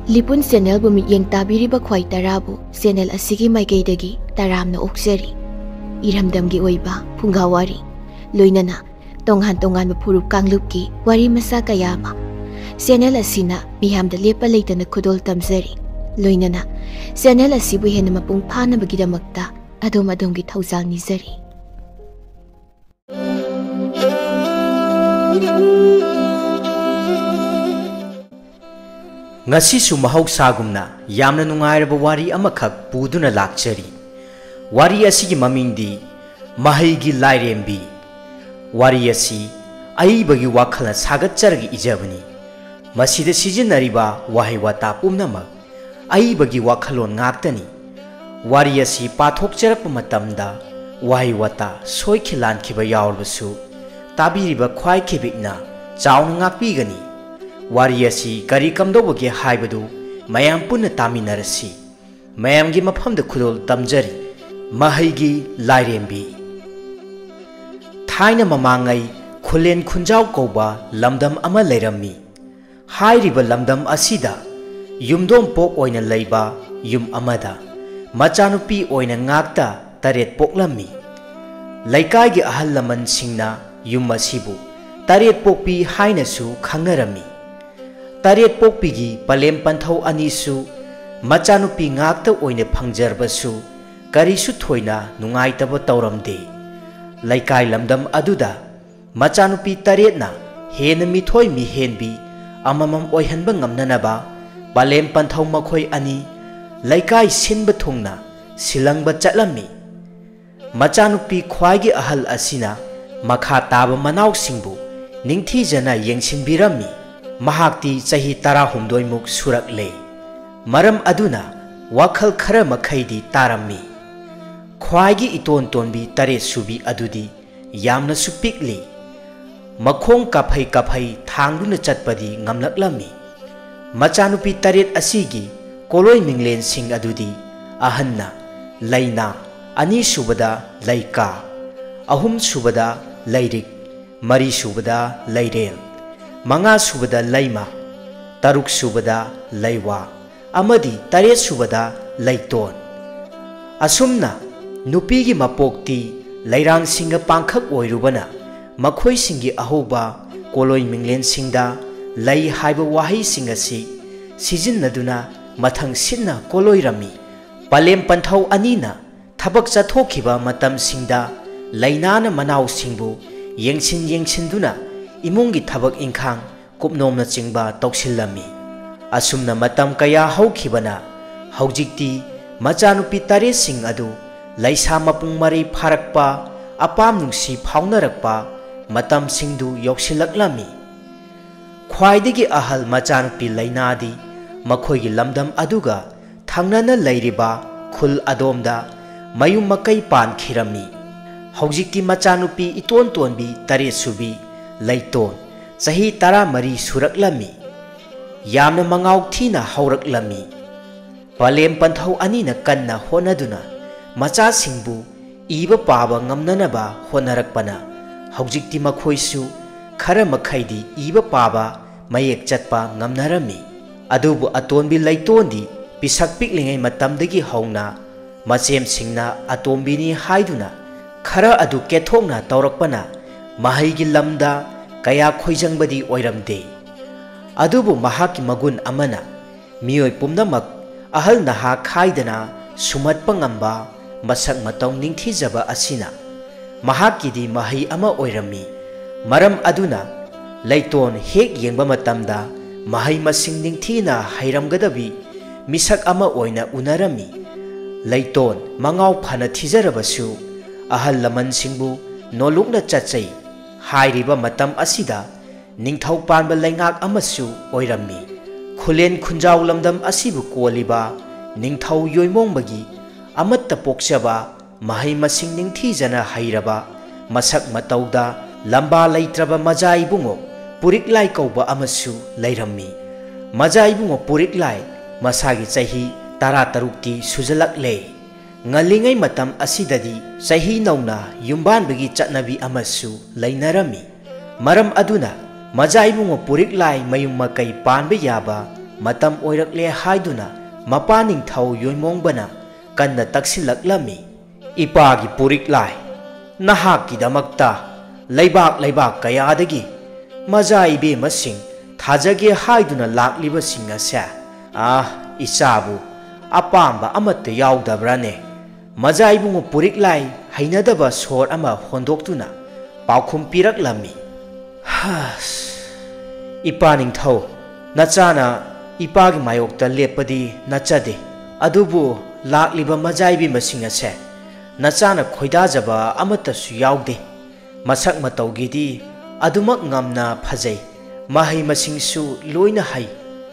Lipun channel bu mityeng tabiriba khwai tarabu channel asigi maikeidagi taramna okjari. Iramdamgi oiba phungawari loinana tonghan furup kanglupki wari masa kayama channel asina miyamda lepa leitana khudol tamjari loinana channel asibu hena mapung phanabagidamagta adom-adomgi thaujal nijari. Ngasisu mahaugsagumna yamna nungairaba wari amakhak puduna lakchari. Wari asigi mamingdi mahaigi lairembi. Wari asi aibagi wakhalna sagatcharagi ijabani. Masida sijinariba wahai wata pumnamak aibagi wakhalon ngaktani. Wari asi pathokcharakpa matamda wahai wata soikhilankiba yaurbasu tabiriba khwai khibikna chauna ngakpigani. Wari asi kari kamdobage haibadu mayam punna taminarasi. Mayamgi mafamda khudol tamjari mahaigi lairembi. Thaina mamangai khulen khunjau kauba lamdam ama leirami. Hairiba lamdam asida yumdom pok oina leiba yum amada machanupi oina ngakta taret poklammi. Laikai ahal laman singna yum asibu taret pokpi hainasu khangnarami. Taret pokpigi palem panthau anisu machanupi ngakta oina phangjarbasu karisu thoina nungaitaba tauramde. Laikai lamdam aduda machanupi taretna hena mithoi mi henbi amamam oihanba ngamnanaba palem panthau makhoi ani laikai sinba thongna silangba chatlammi. Machanupi khwaigi ahal asina makha taba manau singbu ningthijana yengsinbirammi. Mahakti chahi 16 muk surak le. Maram aduna wakhal khara makhaidi tarammi. Khwaigi iton tonbi tare subi adudi yamna supikli. Makhong kaphai thangduna chatpadi ngamlaklammi. Machanupi taret asigi koloi minglen sing adudi ahanna laina, ani subada laika, ahum subada lairik, mari subada lairel, manga subada laima, taruk subada laiwa, amadi taret subada laiton. Asumna nupigi mapokti lairang singa pangkhak oirubana makhoi singi ahoba koloi minglen singda lai haiba wahi singasi sijinnaduna mathang sinna koloi rami. Palem panthau anina thabak chathokiba matam singda lainana manau singbu yengsin duna imungi thabak ingkhang kupnomna chingba toksilami. Asumna matam kaya haukibana haujikti machanupi tare sing adu laisa mapung mari pharakpa apam nungsi phaunarakpa matam singdu yoksilaklami. Khwaidagi ahal machanupi lainadi makhoigi lamdam aduga thangnana lairiba khul adomda mayum makai pan khirami. Haujikti machanupi iton tonbi tare subi laiton sahi 13 suraklami. Yamna mangau thina hauraklami. Palem panthau anina kanna honaduna macha singbu iba paba ngamnanaba honarakpana haujikti makhoisu khara makhaidi iba paba mayek chatpa ngamnarami. Adubu atonbi laitondi pisak piklingai matamdagi hauna machem singna atombini haiduna khara adu kethongna taurakpana mahaigi lamda kaya khoijangbadi oiramde. Adubu mahaki magun amana mioi pumnamak ahal naha khaidana sumatpa ngamba masak matong ningthijaba asina mahakidi mahi ama oirami. Maram aduna laiton hek yengba matamda mahai masing ningthina hairamgadabi misak ama oina unarami. Laiton mangau phana thijarabasu ahal laman singbu nolukna chachai hairiba matam asida ningthau panba laingak amasu oirami. Khulen khunjau lamdam asibu koliba ningthau yoimongbagi amatta pokchaba mahai masing ningthijana hairaba masak matauda lamba laitraba majai bungo puriklai kauba amasu lairammi. Majai bungo puriklai masagi chahi 13 sujalakle. Ngalingai matam asidadi chahi nauna yumbanbagi chatnabi amasu lainarami. Maram aduna majai bungo puriklai mayum makai panba yaba matam oirakle haiduna mapaning thau yoimongbana kanna taksilaklammi ipagi purik lai nahaki damakta leibak kayadagi majaibe masing thajage haiduna lakliba singa sa isabu apamba amatta yauddabrane majaibungo purik lai hainadaba sor ama hondoktuna paukhum piraklammi ipaning thau nachana ipagi mayokta lepadi nachade adubu lakliba majaibi masing ase nachana khoidajaba amata su yaude masak matawgidi adumak ngamna phajai mahai masing su loina hai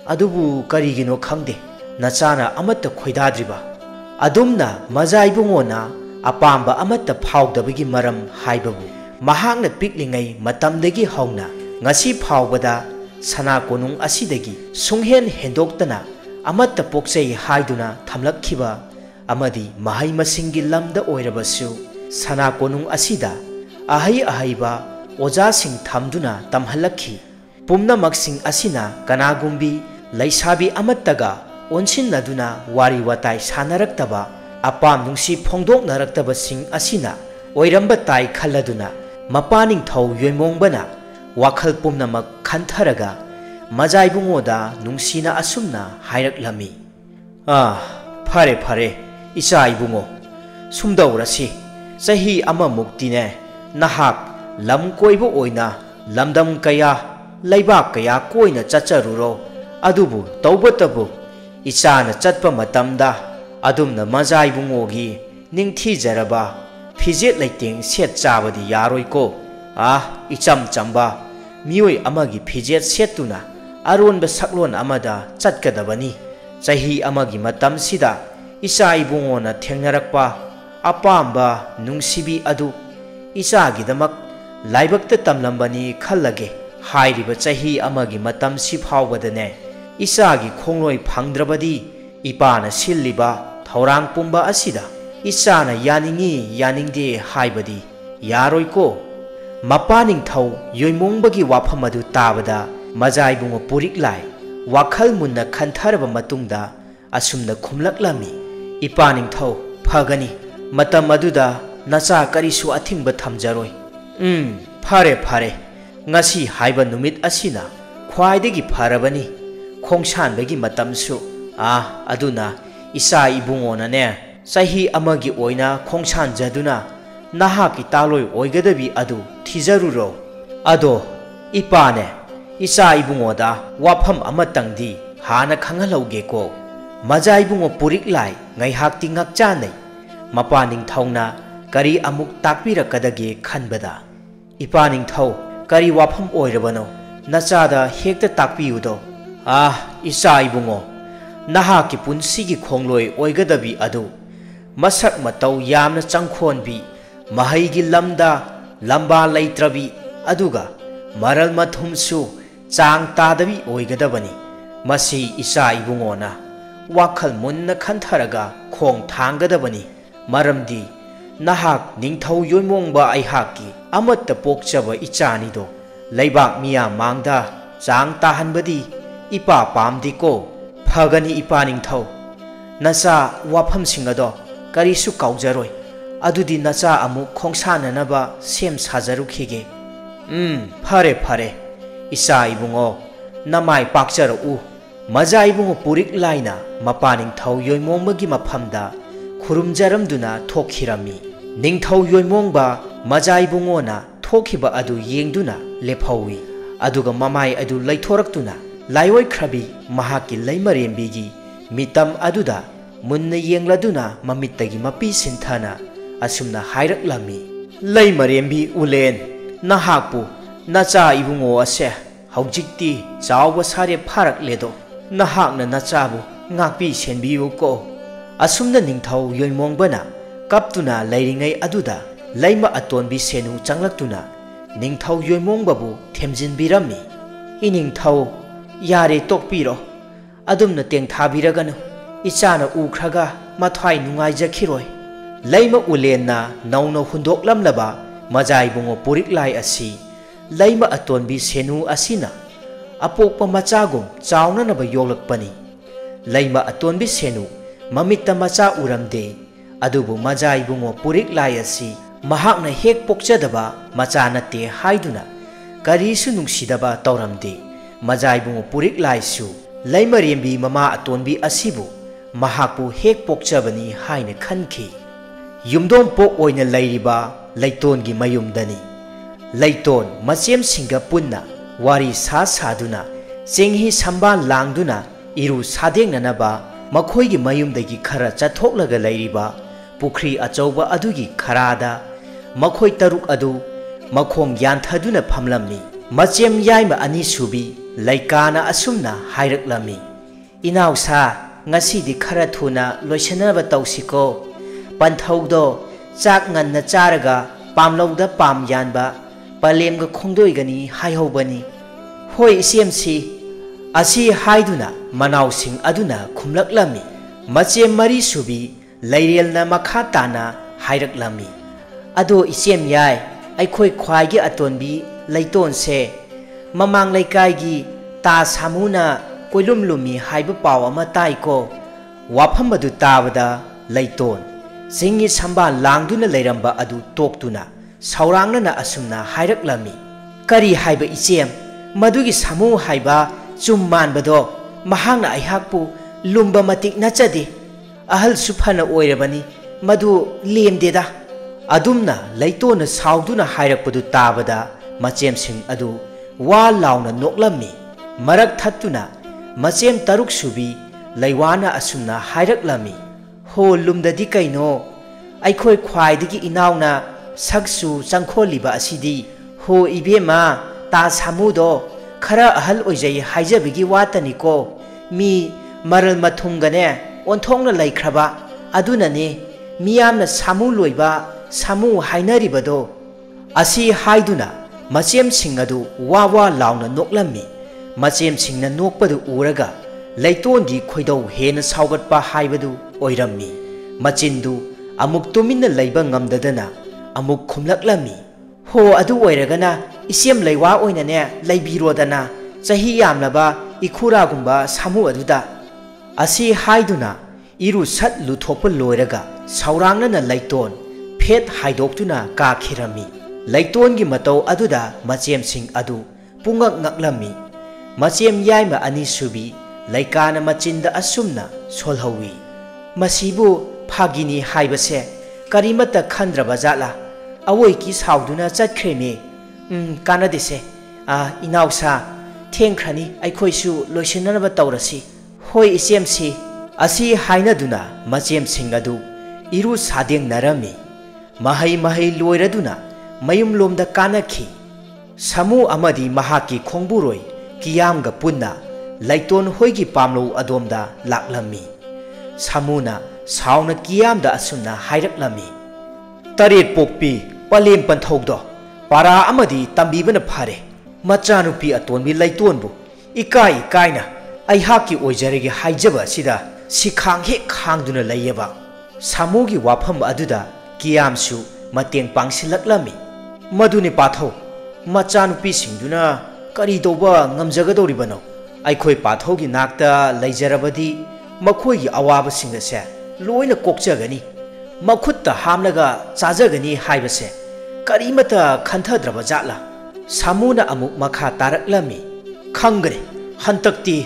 adubu karigino khangde nachana amata khoidadriba adumna majaibungona apamba amata phawdabagi maram haibabu mahakna piklingai matamdagi hauna ngasi phawbada sana konung asidagi sunghen hendoktana amata pokchai haiduna thamlakhiba amadi mahai masingi lamda oirabasu sana konung asida ahaiba oja sing thamduna tamhalakhi pumna maksing asina kanagumbi laisabi amataga onsinnaduna wari watai sanaraktaba apam nungsi phongdoknaraktaba sing asina oiramba tai khalladuna mapaning thau yoimongbana wakhal pumnamak khantharaga majaibungoda nungsina asumna hairaklammi fare isa ibungo sumdaurasi sahi ama muktine nahak lam koibu oina lamdam kaya laibak kaya koina chacharuro adubu tawbatabu isana chatpa matamda adumna majaibungogi ningthi jaraba fijet laiting set chabadi yaroi ko icham chamba mioi amagi fijet setuna aronba saklon amada chatkadabani chahi amagi matam sida isa ibungona thengnarakpa apamba nungsibi adu isa gidamak laibakta tamlambani khallage hairiba chahi amagi matam si phawbadane isa gi khongloi phangdrabadi ipana silliba thorang pumba asida isana yaningde haibadi yaroi ko mapaning thau yoimongbagi wafam adu tabada majaibungo purik lai wakhal munna khantharaba matungda asumna khumlaklami ipaning thau phagani matam aduda nacha karisu athingba thamjaroi fare ngasi haiba numit asina khwaidagi pharabani khongsanbagi matamsu aduna isa ibungona ne sahi amagi oina khongsan jaduna nahaki taloi oigadabi adu thizaruro ado ipane isa ibungoda wafam amatangdi hana khanghalauge ko majaibungo purik lai ngaihakti ngakchanai mapaning thauna kari amuk takpirakadage khanbada ipaning thau kari wafam oirabano nachada hekta takpiyudo isa ibungo nahaki punsigi khongloi oigadabi adu masak matau yamna changkhonbi mahaigi lamda lamba laitrabi aduga maral mathumsu chang tadabi oigadabani masi isa ibungona wakhal munna khantharaga khong thangadabani maramdi nahak ningthau yoimongba aihaki amatta pokchaba ichani do laibak miya mangda chang tahanbadi ipa pamdi ko phagani ipaning thau nacha wafam singado karisu kaujaroi adudi nacha amu khongsananaba sem sajarukhige fare isa ibungo namai pakcharo u maja ibungo purik laina mapaning thau yoimongmagi maphamda khurumjaramduna thokhirami ningthau yoimongba maja ibungona thokhiba adu yengduna lephawi aduga mamai adu laithораktuna laiwai khrabi mahaki laimarembigi mitam aduda munna yengladuna mamittagi mapi sinthana asumna hairaklammi laimarembi ulen nahakpu nacha ibungo ase haujikti chawba sare pharak ledo nahakna nachabu ngakpi senbiyu ko asumna ningthau yoimongbana kaptuna lairingai aduda laima atonbi senu changlaktuna ningthau yoimongbabu themjinbirammi iningthau yare tokpiro adumna tengthabiraganu ichana ukhraga mathwai nungaijakhiroi laima ulenna nauno hundoklamlaba majaibungo purik lai asi laima atonbi senu asina ꯑꯄꯣꯛꯄ ꯃꯆꯥꯒꯨꯝ ꯆꯥꯎꯅꯅꯕ ꯌꯣꯛꯂꯛꯄꯅꯤ ꯂꯩꯃ ꯑꯇꯣꯟꯕꯤ ꯁꯦꯅꯨ ꯃꯃꯤꯠꯇ ꯃꯆꯥ ꯎꯔꯝꯗꯦ ꯑꯗꯨꯕꯨ ꯃꯖꯥ ꯏꯕꯨꯡꯉꯣ ꯄꯨꯔꯤꯛ ꯂꯥꯏ ꯑꯁꯤ ꯃꯍꯥꯛꯅ ꯍꯦꯛ ꯄꯣꯛꯆꯗꯕ ꯃꯆꯥ ꯅꯠꯇꯦ ꯍꯥꯏꯗꯨꯅ ꯀꯔꯤꯁꯨ ꯅꯨꯡꯁꯤꯗꯕ ꯇꯧꯔꯝꯗꯦ ꯃꯖꯥ ꯏꯕꯨꯡꯉꯣ ꯄꯨꯔꯤꯛ ꯂꯥꯏꯁꯨ ꯂꯩꯃꯔꯦꯝꯕꯤ ꯃꯃꯥ ꯑꯇꯣꯟꯕꯤ ꯑꯁꯤꯕꯨ ꯃꯍꯥꯛꯄꯨ ꯍꯦꯛ ꯄꯣꯛꯆꯕꯅꯤ ꯍꯥꯏꯅ ꯈꯟꯈꯤ ꯌꯨꯝꯗꯣꯡꯄꯣꯛ ꯑꯣꯏꯅ ꯂꯩꯔꯤꯕ ꯂꯩꯇꯣꯟꯒꯤ ꯃꯌꯨꯝꯗꯅꯤ ꯂꯩꯇꯣꯟ ꯃꯆꯦꯝꯁꯤꯡꯒ ꯄꯨꯟꯅ ꯋꯥꯔꯤ ꯁꯥꯗꯨꯅ ꯆꯦꯡꯍꯤ ꯁꯝꯕꯥꯜ ꯂꯥꯡꯗꯨꯅ 이루 사대ꯡꯅꯅꯕ ꯃꯈꯣꯏꯒꯤ ꯃꯌꯨꯝꯗꯒꯤ ꯈꯔ ꯆꯠꯊꯣꯛꯂꯒ ꯂꯩꯔꯤꯕ ꯄꯨꯈ꯭ꯔꯤ ꯑꯆꯧꯕ ꯑꯗꯨꯒꯤ ꯈꯔꯥꯗ ꯃꯈꯣꯏ ꯇꯔꯨꯛ ꯑꯗꯨ ꯃꯈꯣꯡ ꯌꯥꯟꯊꯗꯨꯅ ꯐꯝꯂꯝꯃꯤ ꯃꯆꯦꯝ ꯌꯥꯏꯃ ꯑꯅꯤꯁꯨꯕꯤ ꯂꯩꯀꯥꯅ ꯑꯁꯨꯝꯅ ꯍꯥꯏꯔꯛꯂꯝꯃꯤ ꯏꯅꯥꯎꯁꯥ ꯉꯁꯤꯗꯤ ꯈꯔ ꯊꯨꯅ ꯂꯣꯏꯁꯤꯟꯅꯕ ꯇꯧꯁꯤꯀꯣ ꯄꯟꯊꯧꯗꯣ ꯆꯥꯛ ꯉꯟꯅ ꯆꯥꯔꯒ ꯄꯥꯝꯂꯧꯗ ꯄꯥꯝ ꯌꯥꯟꯕ ꯄꯂꯦꯝꯒ ꯈꯣꯡꯗꯣꯏꯒꯅꯤ ꯍꯥꯏꯍꯧꯕꯅꯤ ꯍꯣꯏ ꯏꯆꯦꯝꯁꯤ ꯑꯁꯤ ꯍꯥꯏꯗꯨꯅ ꯃꯅꯥꯎꯁꯤꯡ ꯑꯗꯨꯅ ꯈꯨꯝꯂꯛꯂꯝꯃꯤ ꯃꯆꯦꯝ ꯃꯔꯤꯁꯨꯕꯤ ꯂꯩꯔꯦꯜꯅ ꯃꯈꯥ ꯇꯥꯅ ꯍꯥꯏꯔꯛꯂꯝꯃꯤ ꯑꯗꯣ ꯏꯆꯦꯝ ꯌꯥꯏ ꯑꯩꯈꯣꯏ ꯈ꯭ꯋꯥꯏꯒꯤ ꯑꯇꯣꯟꯕꯤ ꯂꯩꯇꯣꯟꯁꯦ ꯃꯃꯥꯡ ꯂꯩꯀꯥꯏꯒꯤ ꯇꯥ ꯁꯥꯃꯨꯅ ꯀꯣꯏꯂꯨꯝ ꯂꯨꯝꯃꯤ ꯍꯥꯏꯕ ꯄꯥꯎ ꯑꯃ ꯇꯥꯏꯀꯣ ꯋꯥꯐꯝ ꯑꯗꯨ ꯇꯥꯕꯗ ꯂꯩꯇꯣꯟ ꯆꯤꯡꯒꯤ ꯁꯝꯕꯥꯜ ꯂꯥꯡꯗꯨꯅ ꯂꯩꯔꯝꯕ ꯑꯗꯨ ꯇꯣꯛꯇꯨꯅ ꯁꯧꯔꯥꯡꯅꯅ ꯑꯁꯨꯝꯅ ꯍꯥꯏꯔꯛꯂꯝꯃꯤ ꯀꯔꯤ ꯍꯥꯏꯕ ꯏꯆꯦꯝ ꯃꯗꯨꯒꯤ ꯁꯥꯃꯨ ꯍꯥꯏꯕ ꯆꯨꯝ ꯃꯥꯟꯕꯗꯣ ꯃꯍꯥꯛꯅ ꯑꯩꯍꯥꯛꯄꯨ ꯂꯨꯝꯕ ꯃꯇꯤꯛ ꯅꯠꯆꯗꯦ ꯑꯍꯜꯁꯨ ꯐꯅ ꯑꯣꯏꯔꯕꯅꯤ ꯃꯗꯨ ꯂꯦꯝꯗꯦꯗ ꯑꯗꯨꯝꯅ ꯂꯩꯇꯣꯟꯅ ꯁꯥꯎꯗꯨꯅ ꯍꯥꯏꯔꯛꯄꯗꯨ ꯇꯥꯕꯗ ꯃꯆꯦꯝꯁꯤꯡ ꯑꯗꯨ ꯋꯥ ꯂꯥꯎꯅ ꯅꯣꯛꯂꯝꯃꯤ ꯃꯔꯛ ꯊꯠꯇꯨꯅ ꯃꯆꯦꯝ ꯇꯔꯨꯛ ꯁꯨꯕꯤ ꯂꯩꯋꯥꯅ ꯑꯁꯨꯝꯅ ꯍꯥꯏꯔꯛꯂꯝꯃꯤ ꯍꯣ ꯂꯨꯝꯗꯗꯤ ꯀꯩꯅꯣ ꯑꯩꯈꯣꯏ ꯈ꯭ꯋꯥꯏꯗꯒꯤ ꯏꯅꯥꯎꯅ ꯁꯛꯁꯨ ꯆꯪꯈꯣꯜꯂꯤꯕ ꯑꯁꯤꯗꯤ ꯍꯣ ꯏꯕꯦꯝꯃ ꯇꯥ ꯁꯥꯃꯨꯗꯣ खरा अहल ओइजै हाइजबगी वातनिको मी मरल मथुंगने ओंथोंगना लैख्रबा अदुनने मियामना सामु लोइबा सामु हाइनरिबदो असि हाइदुना मचेम सिंग अदु वा वा लाउना नोक्लम्मी मचेम सिंगना नोकपदु उरगा लैतोंदी खोइदौ हेन साउगटपा हाइबदु ओइरम्मी मचिंदु अमुक तुमिन्ना लैबा ngamdadana अमुक खुमलक्लम्मी हो अदु ओइरगना इसेम लैवा ओइनने लैबिरोदना चही यामलबा इखुरागुंबा सामु अदुदा असि हाइदुना इरु सत लुथोप लोइरगा सौरांगना लैतोन फेट हाइदोक्तुना काखिरमी लैतोनगी मतौ अदुदा मचेम सिंग अदु पुंगक ngaklammi मचेम याइमा अनि सुबी लैकाना मचिंदा असुमना सोलहौवी मसिबु फागिनी हाइबसे करिमता खंद्रबा जाला अवोई की साउदुना चटख्रेमे कानादिसे इनाउसा थेंख्रनी अखोइसु लोइसिननबा तौरसी होय इसेमसी असि हाइनदुना मचेम सिंग अदु इरु सादेंग नरमी महै महै लोइरदुना मयुम लोमदा कानाखी सामु अमदी महाकी खोंगबुरोय कियामगा पुन्ना लैतोन होयगी पामलो अदोमदा लाक्लम्मी सामुना साउना कियामदा असुना हाइरक्लम्मी तरेट पोक्पी पलेम पंथौदो पारा अमदी तंबीबना फारे मचानुपी अतोनबी लैतोनबु इकाई इकाइना अइहाकी ओइजरेगी हाइजबा सिदा सिखांग हे खांगदुना लैयबा सामुगी वाफम अदुदा कियामसु मतेंग पांगसिलक्लमी मदुनि पाथौ मचानुपी सिंगदुना करी तौबा ngamjagadouribano अइखोय पाथौगी नाकता लैजरबदी मखोयगी अवाबा सिंगसे लोइना कोकजगनी मखुत्ता हामलगा चाजगनी हाइबसे करीमता खंथद्रबा जातला सामुना अमुक मखा तारक्लमी खंगरे हंतक्ति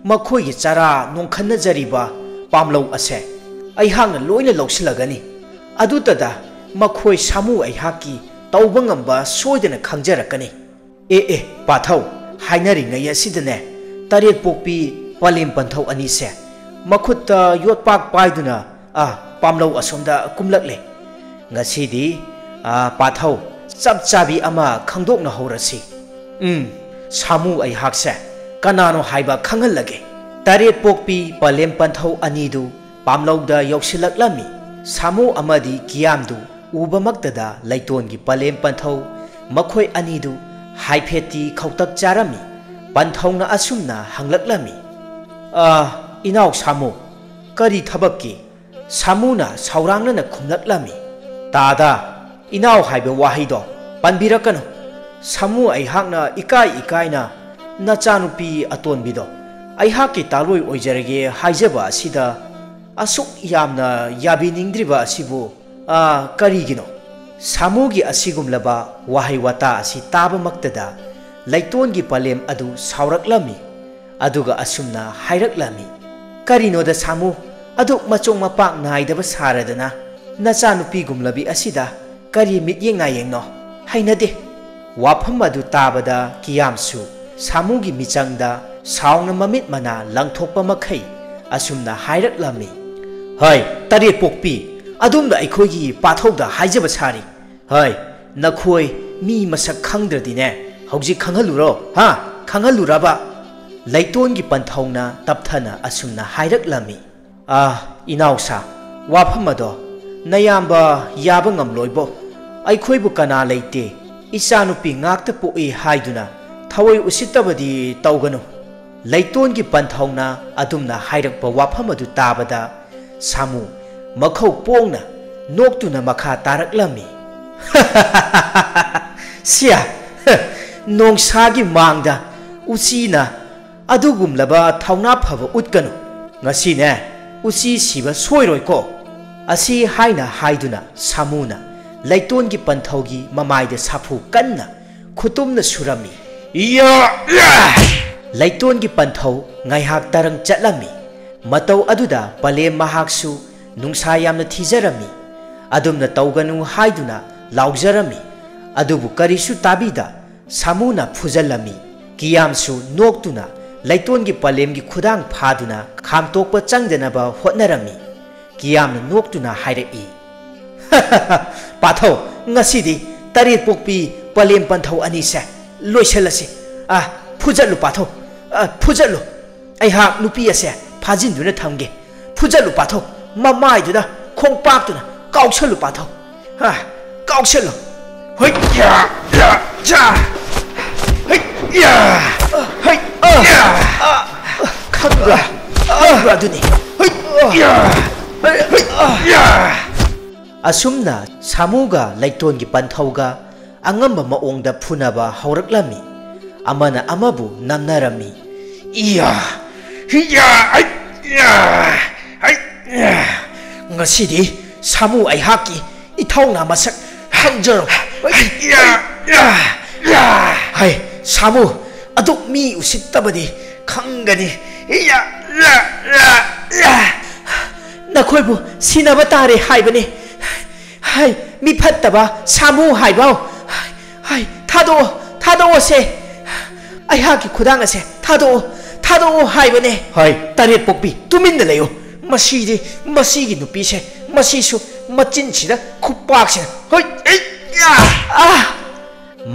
मखोयगी चारा नोंखन्नजरिबा पामलौ असे अइहांगना लोइना लौसिलगनी अदुतदा मखोय सामु अइहाकी तौबा ngamba सोयदना खंगजरकनी ए पाथौ हाइनरिङै असिदने तरेट पोक्पी पलेम पंथौ अनिसे मखुत्ता योटपाक पाइदुना पामलौ असोमदा कुमलक्ले ngasidi पाथौ चप चाबी अमा खंगदोकना हौरसी सामु अइहाकसे कनानो हाइबा खंगहल्लगे तरेट पोक्पी पलेम पंथौ अनिदु पामलौदा यौसिलक्लमी सामु अमदी कियामदु उबमक्तदा लैतोनगी पलेम पंथौ मखोय अनिदु हाइफेती खौतक चारमी पंथौना असुमना हंगलक्लमी इनाउ सामु करी थबक्की सामुना सौरांगना खुमलक्लमी तादा इनाउ हाइबे वाहिदो पनबिरकनो सामु अइहाकना इकाई इकाइना नचानुपी अतोनबिदो अइहाकी तालोय ओइजरगे हाइजबा असिदा असुक यामना याबिनिंद्रिबा असिबु करिगिनो सामुगी असिगुमलबा वाहै वाता असि ताबमक्तदा लैतोनगी पलेम अदु सावरक्लमी अदुगा असुमना हाइरक्लमी करिनोदा सामु अदुक मचोंग मपाक नाइदबा सारदना नचानुपी गुमलबी असिदा करि मित्येंग नायेंनो हाइनदे वाफम अदु ताबदा कियामसु सामुगी मिचंगदा साउंग ममित मना लंगथोकपा मखै असुमना हाइरक्लमी हाय तरे पोकपी अदुमदा अखोगी पाथौदा हाइजबा सारी हाय नखोय मी मसक खंगद्रदिने हौजी खंगलुरो हा खंगलुराबा लैतोनगी पंथौना तपथना असुमना हाइरक्लमी इनाउसा वाफम अदो नयाम्बा याबा ngamloibo अखोइबु कना लेते इचानुपी ngakta पोई हाइदुना थवोय उसितबदी तौगनु लैतोनगी पंथौना अदुमना हाइरक्पा वाफम अदु ताबदा सामु मखौ पोंगना नोक्तुना मखा तारक्लमी सिया नोंसागी मांगदा उसीना अदुगुमलबा थौना फब उतकनु ngasiने उसी सिबा सोइरोइको असी हाइना हाइदुना सामुना लैतोनगी पंथौगी ममाइदा साफु कन्ना खुतुमना सुरमी या लैतोनगी पंथौ ngaihak tarang chatlami matau aduda pale mahaksu nungsa yamna thizarami adumna tawganu haiduna laugjarami adubu karisu tabida samuna phujallami kiyamsu noktuna laitongi palemgi khudang phaduna khamtokpa changdanaba hotnarami kiyamna noktuna hairei pathau ngasidi tarit pokpi palem panthau ani se loiselasi phujallu pathau phujallu aihak nupi ase phajinduna thamge phujallu pathau mamaiduna khongpakduna kauksallu pathau kauksallu hoi ya ja hoi ya hoi khadra aduni hoi ya asumna samuga laitongi panthauga angamba maongda phunaba hauraklami amana amabu namnarami iya ya ngasidi samu aihaki ithongna masak hangjaro hai samu aduk mi usittabadi khangani nakoibu sinaba tare haibani hai mi phattaba samu haibao hai thado se aihaki khudang ase thado haibane hai taret pokpi tumin da leyo masigi nupi se masisu machin sida khupak se hoi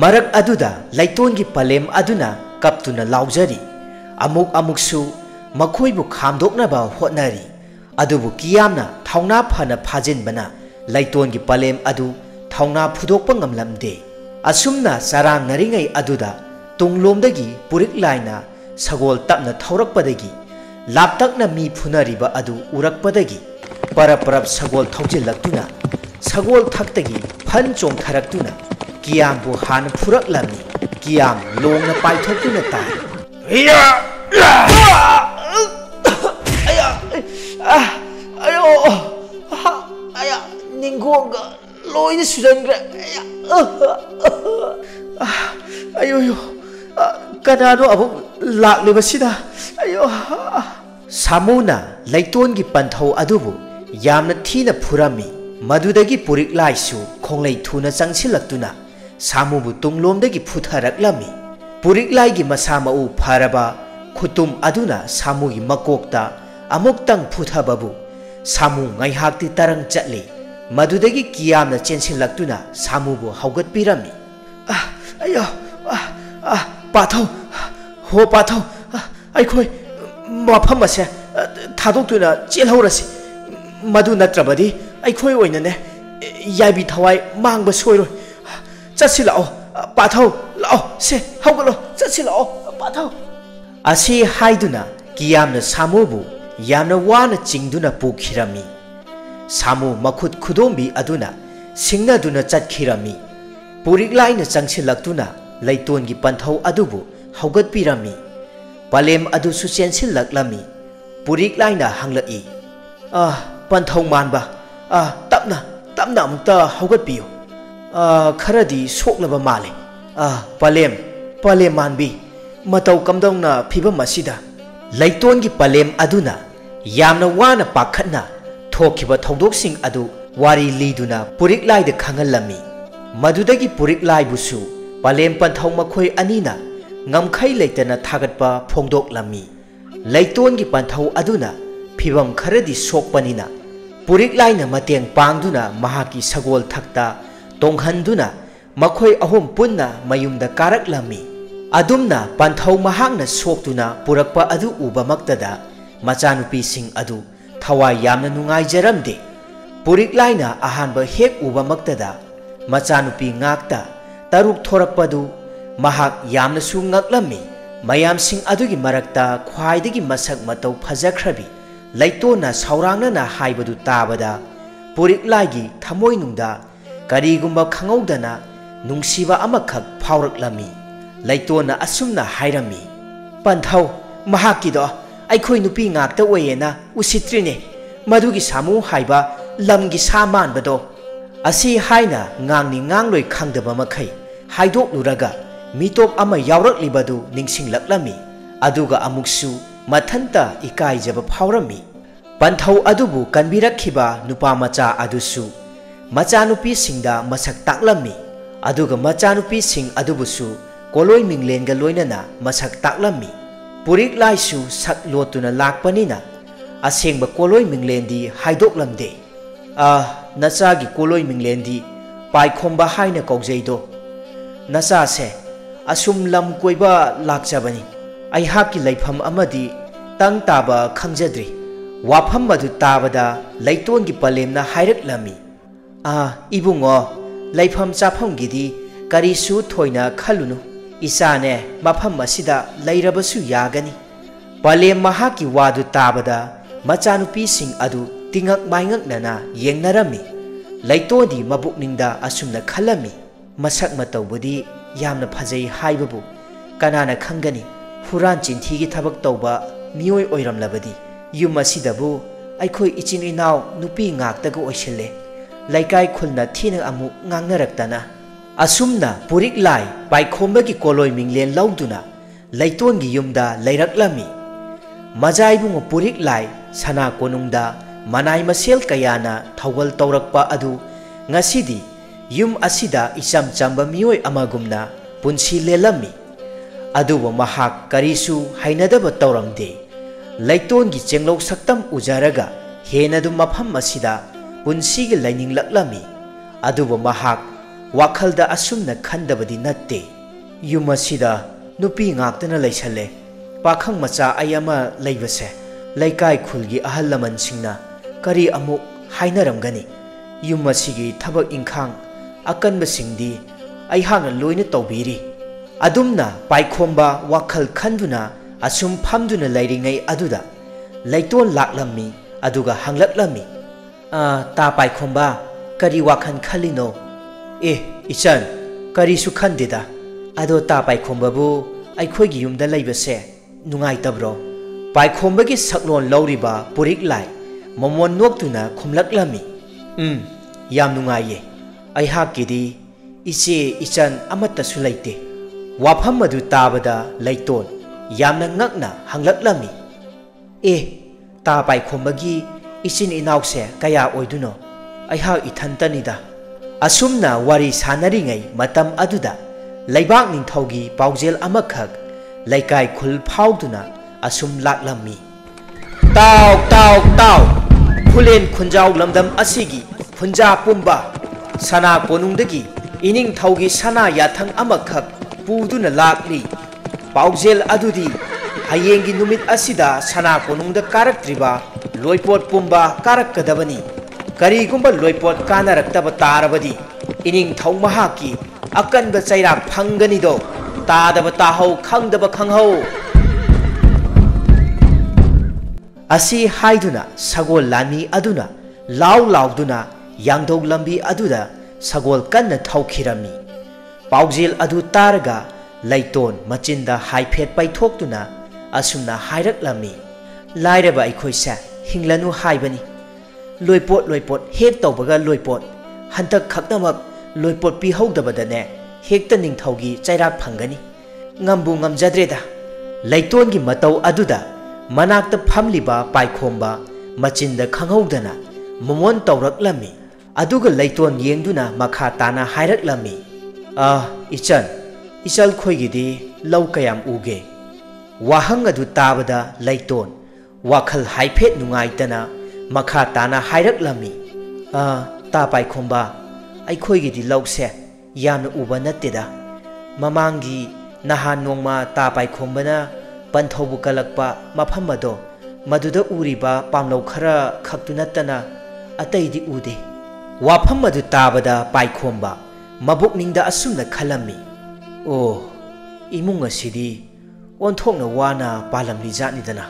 marak aduda laitongi palem aduna kaptuna laujari amuk su makhoibu khamdokna ba hotnari adubu kiyamna thauna phana phajin bana laitongi palem adu thauna phudokpa ngamlamde asumna sarang naringai aduda tunglomdagi purik laina sagol tapna thaurakpadagi laptakna mi phunariba adu urakpadagi parap sagol thaujillaktuna sagol thaktagi phan chong tharaktuna kiyambu han phuraklami kiyam longna paithokuna tai aya ningonga loina sujangra ayo kanano abu laklibasida ayo samuna laitongi panthau adubu yamna thina phurami madudagi purik laisu khonglei thuna changsilaktuna samubu tunglomdagi phutharaklami purik laigi masama u pharaba khutum aduna samugi makokta amuktang phuthbabu samu ngaihakti tarang chatli madudagi kiyamna chensilaktuna samubu haugatpirami ayo pathau ho pathau aikhoi mafam ase thadokuna chelhaurasi madu natrabadi aikhoi oinane yaibi thawai mangba soiroi chasilao pathau lao se haugalo chasilao pathau asi haiduna kiyamna samubu yamna wana chingduna pukhirami samu makhut khudombi aduna singnaduna chatkhirami purik laina changsilaktuna laitongi panthau adubu ꯍꯧꯒꯠꯄꯤꯔꯝꯃꯤ ꯄꯂꯦꯝ ꯑꯗꯨꯁꯨ ꯆꯦꯟꯁꯤꯜꯂꯛꯂꯝꯃꯤ ꯄꯨꯔꯤꯛ ꯂꯥꯏꯅ ꯍꯪꯂꯛꯏ ꯄꯟꯊꯧ ꯃꯥꯟꯕ ꯇꯞꯅ ꯇꯞꯅ ꯑꯃꯨꯛꯇ ꯍꯧꯒꯠꯄꯤꯌꯨ ꯈꯔꯗꯤ ꯁꯣꯛꯂꯕ ꯃꯥꯜꯂꯦ ꯄꯂꯦꯝ ꯃꯥꯟꯕꯤ ꯃꯇꯧ ꯀꯝꯗꯧꯅ ꯐꯤꯕꯝ ꯑꯁꯤꯗ ꯂꯩꯇꯣꯟꯒꯤ ꯄꯂꯦꯝ ꯑꯗꯨꯅ ꯌꯥꯝꯅ ꯋꯥꯅ ꯄꯥꯈꯠꯅ ꯊꯣꯛꯈꯤꯕ ꯊꯧꯗꯣꯛꯁꯤꯡ ꯑꯗꯨ ꯋꯥꯔꯤ ꯂꯤꯗꯨꯅ ꯄꯨꯔꯤꯛ ꯂꯥꯏꯗ ꯈꯪꯍꯜꯂꯝꯃꯤ ꯃꯗꯨꯗꯒꯤ ꯄꯨꯔꯤꯛ ꯂꯥꯏꯕꯨꯁꯨ ꯄꯂꯦꯝ ꯄꯟꯊꯧ ꯃꯈꯣꯏ ꯑꯅꯤꯅ ꯉꯝꯈꯩ ꯂꯩꯇꯅ ꯊꯥꯒꯠꯄ ꯐꯣꯡꯗꯣꯛꯂꯝꯃꯤ ꯂꯩꯇꯣꯟꯒꯤ ꯄꯟꯊꯧ ꯑꯗꯨꯅ ꯐꯤꯕꯝ ꯈꯔꯗꯤ ꯁꯣꯛꯄꯅꯤꯅ ꯄꯨꯔꯤꯛ ꯂꯥꯏꯅ ꯃꯇꯦꯡ ꯄꯥꯡꯗꯨꯅ ꯃꯍꯥꯛꯀꯤ ꯁꯒꯣꯜ ꯊꯛꯇ ꯇꯣꯡꯍꯟꯗꯨꯅ ꯃꯈꯣꯏ ꯑꯍꯨꯝ ꯄꯨꯟꯅ ꯃꯌꯨꯝꯗ ꯀꯥꯔꯛꯂꯝꯃꯤ ꯑꯗꯨꯝꯅ ꯄꯟꯊꯧ ꯃꯍꯥꯛꯅ ꯁꯣꯛꯇꯨꯅ ꯄꯨꯔꯛꯄ ꯑꯗꯨ ꯎꯕꯃꯛꯇꯗ ꯃꯆꯥꯅꯨꯄꯤꯁꯤꯡ ꯑꯗꯨ ꯊꯋꯥꯏ ꯌꯥꯝꯅ ꯅꯨꯡꯉꯥꯏꯖꯔꯝꯗꯦ ꯄꯨꯔꯤꯛ ꯂꯥꯏꯅ ꯑꯍꯥꯟꯕ ꯍꯦꯛ ꯎꯕꯃꯛꯇꯗ ꯃꯆꯥꯅꯨꯄꯤ ꯉꯥꯛꯇ ꯇꯔꯨꯛ ꯊꯣꯔꯛꯄꯗꯨ ꯃꯍꯥꯛ ꯌꯥꯝꯅꯁꯨ ꯉꯛꯂꯝꯃꯤ ꯃꯌꯥꯝꯁꯤꯡ ꯑꯗꯨꯒꯤ ꯃꯔꯛꯇ ꯈ꯭ꯋꯥꯏꯗꯒꯤ ꯃꯁꯛ ꯃꯇꯧ ꯐꯖꯈ꯭ꯔꯕꯤ ꯂꯩꯇꯣꯟꯅ ꯁꯥꯎꯔꯥꯡꯅꯅ ꯍꯥꯏꯕꯗꯨ ꯇꯥꯕꯗ ꯄꯨꯔꯤꯛ ꯂꯥꯏꯒꯤ ꯊꯃꯣꯏꯅꯨꯡꯗ ꯀꯔꯤꯒꯨꯝꯕ ꯈꯪꯍꯧꯗꯅ ꯅꯨꯡꯁꯤꯕ ꯑꯃꯈꯛ ꯐꯥꯎꯔꯛꯂꯝꯃꯤ ꯂꯩꯇꯣꯟꯅ ꯑꯁꯨꯝꯅ ꯍꯥꯏꯔꯝꯃꯤ ꯄꯟꯊꯧ ꯃꯍꯥꯛꯀꯤꯗꯣ ꯑꯩꯈꯣꯏ ꯅꯨꯄꯤ ꯉꯥꯛꯇ ꯑꯣꯏꯌꯦꯅ ꯎꯁꯤꯠꯇ꯭ꯔꯤꯅꯦ ꯃꯗꯨꯒꯤ ꯁꯥꯃꯨ ꯍꯥꯏꯕ ꯂꯝꯒꯤ ꯁꯥ ꯃꯥꯟꯕꯗꯣ ꯑꯁꯤ ꯍꯥꯏꯅ ꯉꯥꯡꯅꯤ ꯉꯥꯡꯂꯣꯏ ꯈꯪꯗꯕ ꯃꯈꯩ ꯍꯥꯏꯗꯣꯛꯂꯨꯔꯒ ꯃꯤꯇꯣꯞ ꯑꯃ ꯌꯥꯎꯔꯛꯂꯤꯕꯗꯨ ꯅꯤꯡꯁꯤꯡꯂꯛꯂꯝꯃꯤ ꯑꯗꯨꯒ ꯑꯃꯨꯛꯁꯨ ꯃꯊꯟꯇ ꯏꯀꯥꯏꯖꯕ ꯐꯥꯎꯔꯝꯃꯤ ꯄꯟꯊꯧ ꯑꯗꯨꯕꯨ ꯀꯟꯕꯤꯔꯛꯈꯤꯕ ꯅꯨꯄꯥ ꯃꯆꯥ ꯑꯗꯨꯁꯨ ꯃꯆꯥꯅꯨꯄꯤꯁꯤꯡꯗ ꯃꯁꯛ ꯇꯥꯛꯂꯝꯃꯤ ꯑꯗꯨꯒ ꯃꯆꯥꯅꯨꯄꯤꯁꯤꯡ ꯑꯗꯨꯕꯨꯁꯨ ꯀꯣꯂꯣꯏ ꯃꯤꯡꯂꯦꯟꯒ ꯂꯣꯏꯅꯅ ꯃꯁꯛ ꯇꯥꯛꯂꯝꯃꯤ ꯄꯨꯔꯤꯛ ꯂꯥꯏꯁꯨ ꯁꯛ ꯂꯣꯠꯇꯨꯅ ꯂꯥꯛꯄꯅꯤꯅ ꯑꯁꯦꯡꯕ ꯀꯣꯂꯣꯏ ꯃꯤꯡꯂꯦꯟꯗꯤ ꯍꯥꯏꯗꯣꯛꯂꯝꯗꯦ ꯅꯆꯥꯒꯤ ꯀꯣꯂꯣꯏ ꯃꯤꯡꯂꯦꯟꯗꯤ ꯄꯥꯏꯈꯣꯝꯕ ꯍꯥꯏꯅ ꯀꯧꯖꯩꯗꯣ ꯅꯆꯥꯁꯦ ꯑꯁꯨꯝ ꯂꯝ ꯀꯣꯏꯕ ꯂꯥꯛꯆꯕꯅꯤ ꯑꯩꯍꯥꯛꯀꯤ ꯂꯩꯐꯝ ꯑꯃꯗꯤ ꯇꯪ ꯇꯥꯕ ꯈꯪꯖꯗ꯭ꯔꯤ ꯋꯥꯐꯝ ꯑꯗꯨ ꯇꯥꯕꯗ ꯂꯩꯇꯣꯟꯒꯤ ꯄꯂꯦꯝꯅ ꯍꯥꯏꯔꯛꯂꯝꯃꯤ 이붕어 ꯂꯩꯐꯝ ꯆꯥꯐꯝꯒꯤꯗꯤ ꯀꯔꯤꯁꯨ ꯊꯣꯏꯅ ꯈꯜꯂꯨꯅꯨ 이사네 마팜 마시다 레이러버수 야가니 발렘 마하키 와두 따바다 마짜누피싱 아두 띵악 마잉악나나 옌나라미 레이토디 마북닝다 아숨나 칼라미 마삭 마따우부디 얌나 파제이 하이바부 까나나 칸가니 후란 찐티기 타박 따우바 미오이 오이람라바디 유마시다부 아이코이 이친 이나우 누피 ngaktaga 오실레 라이카이 쿨나 티나 아무 ngang나락다나 असुमना पुरिक लाई पाइखोंबगी कोलोय मिंगलेन लौदुना लैतोनगी युमदा लैरक्लमी मजाइबुंग पुरिक लाई सना कोनुंगदा मनाई मसेल कयाना थौगल तौरकपा अदु ngasiदी युम असिदा इचम चंबा मियोय अमागुमना पुंसी लेलमी अदुबो महाक करिसु हाइनदब तौरमदे लैतोनगी चेंगलौ सक्तम उजारगा हेनदु मफम असिदा पुंसीगी लैनिंगलक्लमी अदुबो महाक वाखलदा असुमना खंदबदी नत्ते युमसिदा नुपी ngakतना लैसले पाखंग मचा आयमा लैबसे लैकाय खुलगी अहल लमनसिंगना करी अमुक हाइनरमगनी युमसिगी थबक इंखांग अकनबसिंगदी अइहांगना लोइना तौबीरी अदुमना पाइखोंबा वाखल खंदुना असुम फमदुना लैरिङै अदुदा लैतोन लाक्लम्मी अदुगा हंगलक्लम्मी ता पाइखोंबा करी वाखन खलिनो इचन करीसु खंदेदा अदो ता पाइखोंबबु अइखोइगी युमदा लैबसे नुंगाइतब्रो पाइखोंबगी सकलोन लौरिबा पुरिक लाई ममोन नोक्तुना खुमलक्लमी याम नुंगाइये अइहाकिदी इचे इचन अमत्तसु लैते वाफम अदु ताबदा लैतोन यामना ngakna hanglaklammi ता पाइखोंबगी इचिन इनाउसे कया ओइदुनो अइहा इथंतनिदा असुमना वारी सानरिङै मतम अदुदा लैबाक निंथौगी पाउजेल अमखक लैकाय खुल फाउदुना असुम लाक्लम्मी ताव ताव ताव खुलेन खुंजाव लमदम असिगी खुंजा पुंबा सना कोनुंगदगी इनिंग थौगी सना याथंग अमखक पुदुना लाक्ली पाउजेल अदुदी हयेंगी नुमित असिदा सना कोनुंगदा कारक्त्रिबा लोइपोट पुंबा कारक्कदबनी करीगुंबा लोइपोट कानरक्तब तारबदी इनिंग थौ महाकी अकनब चैराक फंगनिदो तादब ताहौ खंगदब खंगहौ असी हाइदुना सगोल लानी अदुना लाउ लाउदुना यांगदौ लंबी अदुदा सगोल कन्न थौखिरमी पाउजेल अदु तारगा ꯂꯩꯇꯣꯟ ꯃꯆꯤꯟꯗ ꯍꯥꯏꯐꯦꯠ ꯄꯩꯊꯣꯛꯇꯨꯅ ꯑꯁꯨꯝꯅ ꯍꯥꯏꯔꯛꯂꯝꯃꯤ ꯂꯥꯏꯔꯕ ꯑꯩꯈꯣꯏꯁꯦ ꯍꯤꯡꯂꯅꯨ ꯍꯥꯏꯕꯅꯤ ꯂꯣꯏꯄꯣꯠ ꯍꯦꯛ ꯇꯧꯕꯒ ꯂꯣꯏꯄꯣꯠ ꯍꯟꯇꯛ ꯈꯛꯇꯃꯛ ꯂꯣꯏꯄꯣꯠ ꯄꯤꯍꯧꯗꯕꯗꯅꯦ ꯍꯦꯛꯇ ꯅꯤꯡꯊꯧꯒꯤ ꯆꯩꯔꯥꯛ ꯐꯪꯒꯅꯤ ꯉꯝꯕꯨ ꯉꯝꯖꯗ꯭ꯔꯦꯗ ꯂꯩꯇꯣꯟꯒꯤ ꯃꯇꯧ ꯑꯗꯨꯗ ꯃꯅꯥꯛꯇ ꯐꯝꯂꯤꯕ ꯄꯥꯏꯈꯣꯝꯕ ꯃꯆꯤꯟꯗ ꯈꯪꯍꯧꯗꯅ ꯃꯣꯃꯣꯟ ꯇꯧꯔꯛꯂꯝꯃꯤ ꯑꯗꯨꯒ ꯂꯩꯇꯣꯟ ꯌꯦꯡꯗꯨꯅ ꯃꯈꯥ ꯇꯥꯅ ꯍꯥꯏꯔꯛꯂꯝꯃꯤ ꯏꯆꯜ ꯈꯣꯏꯒꯤꯗꯤ ꯂꯧ ꯀꯌꯥꯝ ꯎꯒꯦ ꯋꯥꯍꯪ ꯑꯗꯨ ꯇꯥꯕꯗ ꯂꯩꯇꯣꯟ ꯋꯥꯈꯜ ꯍꯥꯏꯐꯦꯠ ꯅꯨꯡꯉꯥꯏꯇꯅ ꯃꯈꯥ ꯇꯥꯅ ꯍꯥꯏꯔꯛꯂꯝꯃꯤ ꯇꯥ ꯄꯥꯏꯈꯣꯝꯕ ꯑꯩꯈꯣꯏꯒꯤꯗꯤ ꯂꯧꯁꯦ ꯌꯥꯝꯅ ꯎꯕ ꯅꯠꯇꯦꯗ ꯃꯃꯥꯡꯒꯤ ꯅꯍꯥꯟ ꯅꯣꯡꯃ ꯇꯥ ꯄꯥꯏꯈꯣꯝꯕꯅ ꯄꯟꯊꯧꯕꯨ ꯀꯜꯂꯛꯄ ꯃꯐꯝ ꯑꯗꯣ ꯃꯗꯨꯗ ꯎꯔꯤꯕ ꯄꯥꯝꯂꯧ ꯈꯔ ꯈꯛꯇꯨ ꯅꯠꯇꯅ ꯑꯇꯩꯗꯤ ꯎꯗꯦ ꯋꯥꯐꯝ ꯑꯗꯨ ꯇꯥꯕꯗ ꯄꯥꯏꯈꯣꯝꯕ ꯃꯕꯨꯛꯅꯤꯡꯗ ꯑꯁꯨꯝꯅ ꯈꯜꯂꯝꯃꯤ ꯑꯣ ꯏꯃꯨꯡ ꯑꯁꯤꯗꯤ ꯑꯣꯟꯊꯣꯛꯅ ꯋꯥꯅ ꯄꯥꯜꯂꯝꯂꯤꯖꯥꯠꯅꯤꯗꯅ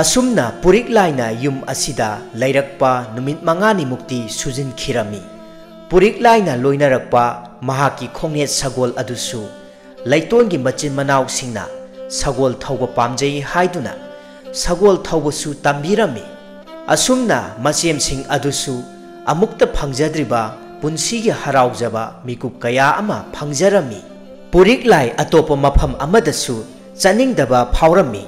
ꯑꯁꯨꯝꯅ ꯄꯨꯔꯤꯛ ꯂꯥꯏꯅ ꯌꯨꯝ ꯑꯁꯤꯗ ꯂꯩꯔꯛꯄ ꯅꯨꯃꯤꯠ 5ꯅꯤꯃꯨꯛꯇꯤ ꯁꯨꯖꯤꯟꯈꯤꯔꯝꯃꯤ ꯄꯨꯔꯤꯛ ꯂꯥꯏꯅ ꯂꯣꯏꯅꯔꯛꯄ ꯃꯍꯥꯛꯀꯤ ꯈꯣꯡꯅꯦꯠ ꯁꯒꯣꯜ ꯑꯗꯨꯁꯨ ꯂꯩꯇꯣꯟꯒꯤ ꯃꯆꯤꯟ ꯃꯅꯥꯎꯁꯤꯡꯅ ꯁꯒꯣꯜ ꯊꯧꯕ ꯄꯥꯝꯖꯩ ꯍꯥꯏꯗꯨꯅ ꯁꯒꯣꯜ ꯊꯧꯕꯁꯨ ꯇꯝꯕꯤꯔꯝꯃꯤ ꯑꯁꯨꯝꯅ ꯃꯆꯦꯝꯁꯤꯡ ꯑꯗꯨꯁꯨ ꯑꯃꯨꯛꯇ ꯐꯪꯖꯗ꯭ꯔꯤꯕ ꯄꯨꯟꯁꯤꯒꯤ ꯍꯔꯥꯎꯖꯕ ꯃꯤꯀꯨꯞ ꯀꯌꯥ ꯑꯃ ꯐꯪꯖꯔꯝꯃꯤ ꯄꯨꯔꯤꯛ ꯂꯥꯏ ꯑꯇꯣꯞꯄ ꯃꯐꯝ ꯑꯃꯗꯁꯨ ꯆꯠꯅꯤꯡꯗꯕ ꯐꯥꯎꯔꯝꯃꯤ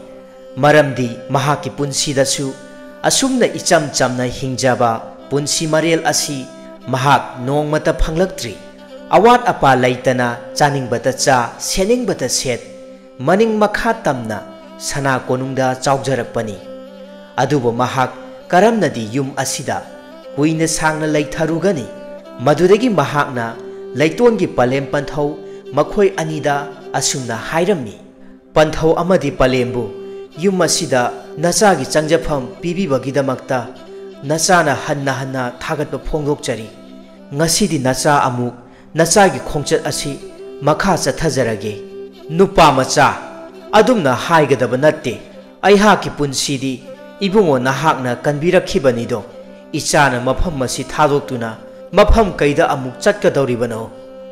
ꯃꯔꯝꯗꯤ ꯃꯍꯥꯛꯀꯤ ꯄꯨꯟꯁꯤꯗꯁꯨ ꯑꯁꯨꯝꯅ ꯏꯆꯝ ꯆꯝꯅ ꯍꯤꯡꯖꯕ ꯄꯨꯟꯁꯤ ꯃꯔꯦꯜ ꯑꯁꯤ ꯃꯍꯥꯛ ꯅꯣꯡꯃꯇ ꯐꯪꯂꯛꯇ꯭ꯔꯤ ꯑꯋꯥꯠ ꯑꯄꯥ ꯂꯩꯇꯅ ꯆꯥꯅꯤꯡꯕꯇ ꯆꯥ ꯁꯦꯠꯅꯤꯡꯕꯇ ꯁꯦꯠ ꯃꯅꯤꯡ ꯃꯈꯥ ꯇꯝꯅ ꯁꯅꯥ ꯀꯣꯅꯨꯡꯗ ꯆꯥꯎꯖꯔꯛꯄꯅꯤ ꯑꯗꯨꯕꯨ ꯃꯍꯥꯛ ꯀꯔꯝꯅꯗꯤ ꯌꯨꯝ ꯑꯁꯤꯗ ꯀꯨꯏꯅ ꯁꯥꯡꯅ ꯂꯩꯊꯔꯨꯒꯅꯤ ꯃꯗꯨꯗꯒꯤ ꯃꯍꯥꯛꯅ ꯂꯩꯇꯣꯟꯒꯤ ꯄꯂꯦꯝ ꯄꯟꯊꯧ ꯃꯈꯣꯏ ꯑꯅꯤꯗ ꯑꯁꯨꯝꯅ ꯍꯥꯏꯔꯝꯃꯤ ꯄꯟꯊꯧ ꯑꯃꯗꯤ ꯄꯂꯦꯝꯕꯨ ꯌꯨꯝ ꯑꯁꯤꯗ ꯅꯆꯥꯒꯤ ꯆꯪꯖꯐꯝ ꯄꯤꯕꯤꯕꯒꯤꯗꯃꯛꯇ ꯅꯆꯥꯅ ꯍꯟꯅ ꯊꯥꯒꯠꯄ ꯐꯣꯡꯗꯣꯛꯆꯔꯤ ꯉꯁꯤꯗꯤ ꯅꯆꯥ ꯑꯃꯨꯛ ꯅꯆꯥꯒꯤ ꯈꯣꯡꯆꯠ ꯑꯁꯤ ꯃꯈꯥ ꯆꯠꯊꯖꯔꯒꯦ ꯅꯨꯄꯥ ꯃꯆꯥ ꯑꯗꯨꯝꯅ ꯍꯥꯏꯒꯗꯕ ꯅꯠꯇꯦ ꯑꯩꯍꯥꯛꯀꯤ ꯄꯨꯟꯁꯤꯗꯤ ꯏꯕꯨꯡꯉꯣ ꯅꯍꯥꯛꯅ ꯀꯟꯕꯤꯔꯛꯈꯤꯕꯅꯤꯗꯣ ꯏꯆꯥꯅ ꯃꯐꯝ ꯑꯁꯤ ꯊꯥꯗꯣꯛꯇꯨꯅ ꯃꯐꯝ ꯀꯩꯗ ꯑꯃꯨꯛ ꯆꯠꯀꯗꯧꯔꯤꯕꯅꯣ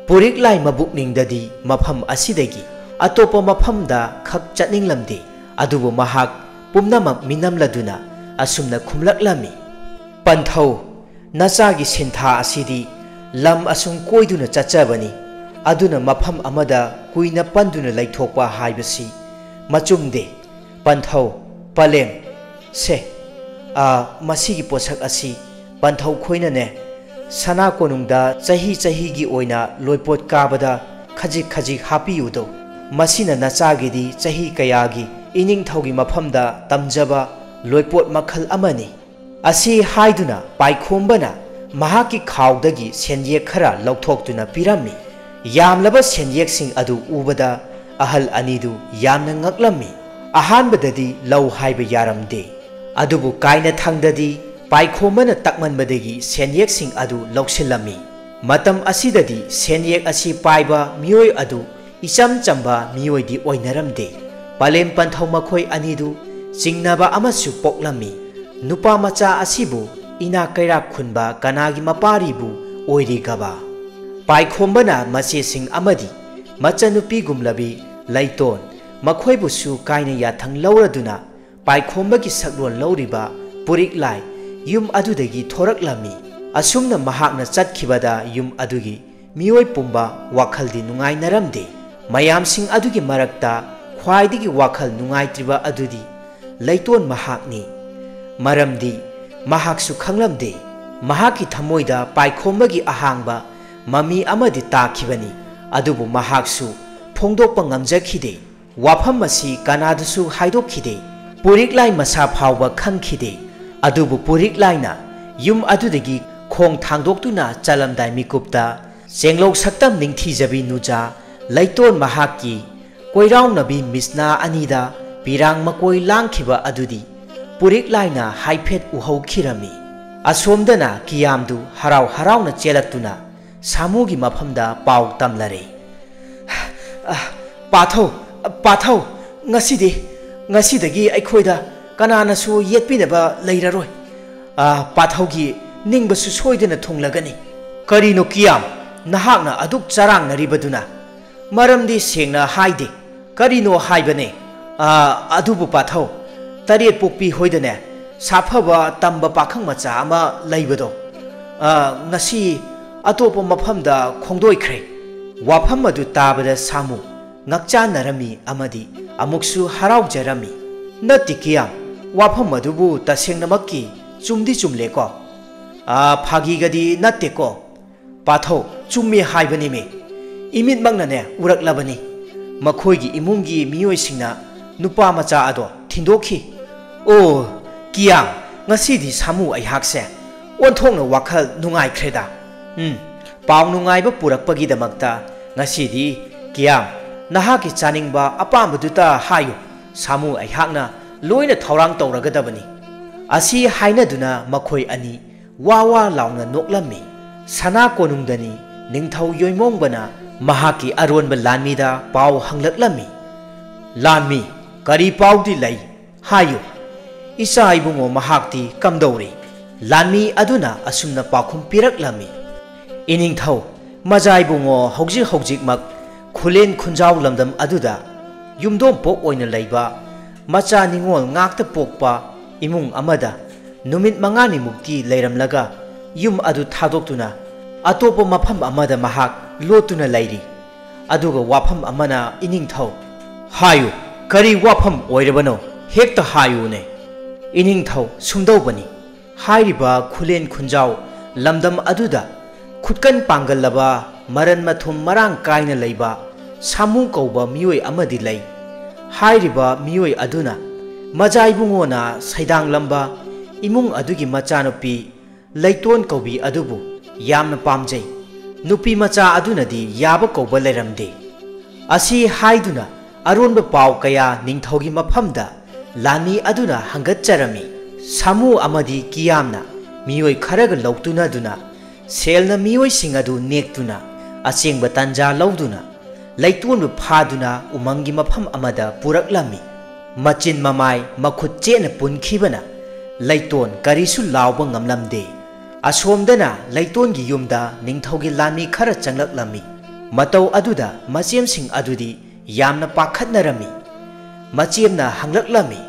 ꯄꯨꯔꯤꯛ ꯂꯥꯏ ꯃꯕꯨꯛꯅꯤꯡꯗꯗꯤ ꯃꯐꯝ ꯑꯁꯤꯗꯒꯤ ꯑꯇꯣꯞꯄ ꯃꯐꯝꯗ ꯈꯛ ꯆꯠꯅꯤꯡꯂꯝꯗꯦ ꯑꯗꯨꯕꯨ ꯃꯍꯥꯛ ꯄꯨꯝꯅꯃꯛ ಮಿನಂಲದುನ ಅಸುಮ್ನ ಖುಮ್ಲಕ್ಲಮಿ ಪಂಥೌ ನಚಾಗಿ ಸಿಂಥಾ ಅಸಿದಿ ಲಂ ಅಸುಂ ಕೊಯ್ದುನ ಚಚ್ಚಬನಿ ಅದುನ ಮಫಂ ಅಮದ ಕುಯ್ನ ಪಂದುನ ಲೈಥೋಕ್ಪ ಹಾಯ್ಬಸಿ ಮಚುಮ್ದೆ ಪಂಥೌ ಪಲೆಂ ಸೆ ಮಸಿಗಿ ಪೋಸಕ್ ಅಸಿ ಪಂಥೌ ಖೋಯ್ನನೆ ಸನಾ ಕೊನುಂಗದ ಚಹಿ ಓಯ್ನ ಲೋಯ್ಪೋಟ್ ಕಾಬದ ಖಜಿಕ್ ಖಜಿಕ್ ಹಾಪಿಯುದೋ ಮಸಿನ ನಚಾಗಿದಿ ಚಹಿ ಕಯಾಗಿ ಇನಿಂಗ್ ಥೌಗಿ ಮಫಂದ ತಮ್ಜಬ ಲೋಯ್ಪೋಟ್ ಮಖಲ್ ಅಮನಿ ಅಸಿ ಹಾಯ್ದುನ ಪಾಯ್ಖೋಂಬನ ಮಹಾಕಿ ಖಾವ್ದಗಿ ಸೆನ್ಯೆಕ್ ಖರ ಲೌಥೋಕ್ತುನ ಪಿರಮ್ಮಿ ಯಾಮ್ಲಬ ಸೆನ್ಯೆಕ್ಸಿಂಗ್ ಅದು ಉಬದ ಅಹಲ್ ಅನಿದು ಯಾಮ್ನ ngaklammi ಅಹಾನ್ಬದದಿ ಲೌ ಹಾಯ್ಬ ಯಾರಮ್ದೆ ಅದುಬು ಕಾಯ್ನ ಥಂಗದದಿ ಪಾಯ್ಖೋಂಬನ ತಕ್ಮನ್ಬದಗಿ ಸೆನ್ಯೆಕ್ಸಿಂಗ್ ಅದು ಲೌಕ್ಷಿಲ್ಲಮ್ಮಿ ಮತಂ ಅಸಿದದಿ ಸೆನ್ಯೆಕ್ ಅಸಿ ಪಾಯ್ಬ ಮಿಯೋಯ್ ಅದು ಇಚಮ್ ಚಂಬ ಮಿಯೋಯ್ದಿ ಒಯ್ನರಮ್ದೆ ಪಲೆಂ ಪಂಥೌ ಮಖೋಯ್ ಅನಿದು ಚಿಂಗ್ನಬ ಅಮಸು ಪೋಕ್ಲಮ್ಮಿ ನುಪಾ ಮಚಾ ಅಸಿಬು ಇನಾ ಕೈರಾಕ್ ಖುನ್ಬ ಕನಾಗಿ ಮಪಾರಿಬು ಒಯ್ರಿಗಬ ಪಾಯ್ಖೋಂಬನ ಮಚೆಸಿಂಗ್ ಅಮದಿ ಮಚನುಪಿಗುಮ್ಲಬಿ ಲೈತೋನ್ ಮಖೋಯ್ಬುಸು ಕಾಯ್ನ ಯಾಥಂಗ್ ಲೌರದುನ ಪಾಯ್ಖೋಂಬಗಿ ಸಕ್ಲೋನ್ ಲೌರಿಬ ಪುರಿಕ್ ಲೈ ಯುಮ್ ಅದುದಗಿ ಥೋರಕ್ಲಮ್ಮಿ ಅಸುಮ್ನ ಮಹಾಕ್ನ ಚತ್ಖಿಬದ ಯುಮ್ ಅದುಗಿ ಮಿಯೋಯ್ ಪುಂಬ ವಾಖಲ್ದಿ ನುಂಗಾಯ್ನರಮ್ದೆ ಮಯಾಮ್ಸಿಂಗ್ ಅದುಗಿ ಮರಕ್ತ ಖ್ವಾಯ್ದಿಗಿ ವಾಖಲ್ ನುಂಗಾಯ್ತ್ರಿಬ ಅದುದಿ ಲೈತೋನ್ ಮಹಾಕ್ನಿ ಮರಮ್ದಿ ಮಹಾಕ್ಸು ಖಂಗ್ಲಮ್ದೆ ಮಹಾಕಿ ಥಮೋಯ್ದ ಪಾಯ್ಖೋಂಬಗಿ ಅಹಾಂಗ್ಬ ಮಮಿ ಅಮದಿ ತಾಖಿಬನಿ ಅದುಬು ಮಹಾಕ್ಸು ಫೋಂದೋಕ್ಪ ngamಜಖಿದೆ ವಾಫಂ ಅಸಿ ಕನಾದಸು ಹಾಯ್ದೋಕ್ಖಿದೆ ಪುರಿಕ್ ಲೈ ಮಸಾ ಫಾವ್ಬ ಖಂಗ್ಖಿದೆ ಅದುಬು ಪುರಿಕ್ ಲೈನ ಯುಮ್ ಅದುದಗಿ ಖೋಂಗ್ ಥಾಂಗ್ದೋಕ್ತುನ ಚಲಮ್ದಾಯ್ ಮಿಕುಪ್ತ ಚೇಂಗ್ಲೌ ಸಕ್ತಮ್ ನಿಂಗ್ಥಿಜಬಿ ನುಜಾ ಲೈತೋನ್ ಮಹಾಕಿ ಕೊಯ್ರಾವ್ನಬಿ ಮಿಸ್ನಾ ಅನಿದ ಪಿರಾಂಗ್ ಮಕೋಯ್ ಲಾಂಗ್ಖಿಬ ಅದುದಿ ಪುರಿಕ್ ಲೈನ ಹೈಫೆಟ್ ಉಹೌಖಿರಮಿ ಅಸೋಮ್ದನ ಕಿಯಾಮ್ದು ಹರಾವ್ ಹರಾವ್ನ ಚೇಲಕ್ತುನ ಸಾಮೂಗಿ ಮಫಂದ ಪಾವ್ ತಮ್ಲರೆ ಪಾಥೌ ngasiꯗꯒꯤ ꯑꯩꯈꯣꯏꯗ ꯀꯅꯥꯅꯁꯨ ꯌꯦꯠꯄꯤꯅꯕ ꯂꯩꯔꯔꯣꯏ ꯄꯥꯊꯧꯒꯤ ꯅꯤꯡꯕꯁꯨ ꯁꯣꯏꯗꯅ ꯊꯨꯡꯂꯒꯅꯤ ꯀꯔꯤꯅꯣ ꯀꯤꯌꯥꯝ ꯅꯍꯥꯛꯅ ꯑꯗꯨꯛ ꯆꯔꯥꯡꯅꯔꯤꯕꯗꯨꯅ मरमदी सेंगना हाइदे करिनो हाइबने अदुबु पाथौ तरेट पोक्पी होइदने साफबा तंबा पाखंग मचा अमा लैबदो ngasi atopo mafamda khongdoikhre wafam adu tabada samu ngakcha narami amadi amuksu haraujjarami natikiya wafam adubu tasengnamakki chumdi chumle ko phagi gadi natte ko patho chummi haibani me imit mangnane uraklabani makhoigi imungi miyoi singna nupa macha ado thindokhi o kiyam ngasi di samu aihakse onthongna wakhal nungai khreda paw nungai ba purakpagi damakta ngasi di kiyam nahaki chaningba apambaduta hayu samu aihakna loina thaurang tawragadabani asi hainaduna makhoi ani wawa launa noklami sana konungdani ningthau yoimongbana mahaki aronba lanmida paw hanglaklami lanmi kari pawdi lai hayu isa ibungo mahakti kamdori lanmi aduna asumna pakhum piraklami iningthau majai bungo hojik mak khulen khunjaw lamdam aduda yumdom pok oina leiba macha ningol ngakta pokpa imung amada numit mangani mukti leiramlaga yum adu thadoktuna atopo mafam amada mahak lotuna lairi aduga wafam amana iningthau hayu kari wafam oirabano hekta hayu ne iningthau sumdobani hairiba khulen khunjaw lamdam aduda khutkan pangalaba maran mathum marang kaina leiba samu kauba miyoi amadi lei hairiba miyoi aduna majai bungona saidang lamba imung adugi machanupi leiton kaubi adubu yamna pamjai nupi macha adunadi yaba kauba leiramde asi haiduna aronba paw kaya ningthogi mafamda lani aduna hangatcharami samu amadi kiyamna miyoi kharaga lautuna duna selna miyoi singadu nektuna asengba tanja lauduna leiton phaduna umangi mafam amada puraklami machin mamai makhut chena punkhibana leiton karisu lawba ngamlamde asomdana leiton gi yumda ningthogi lami khara changlaklami matau aduda machem sing adudi yamna pakhatnarami machemna hanglaklami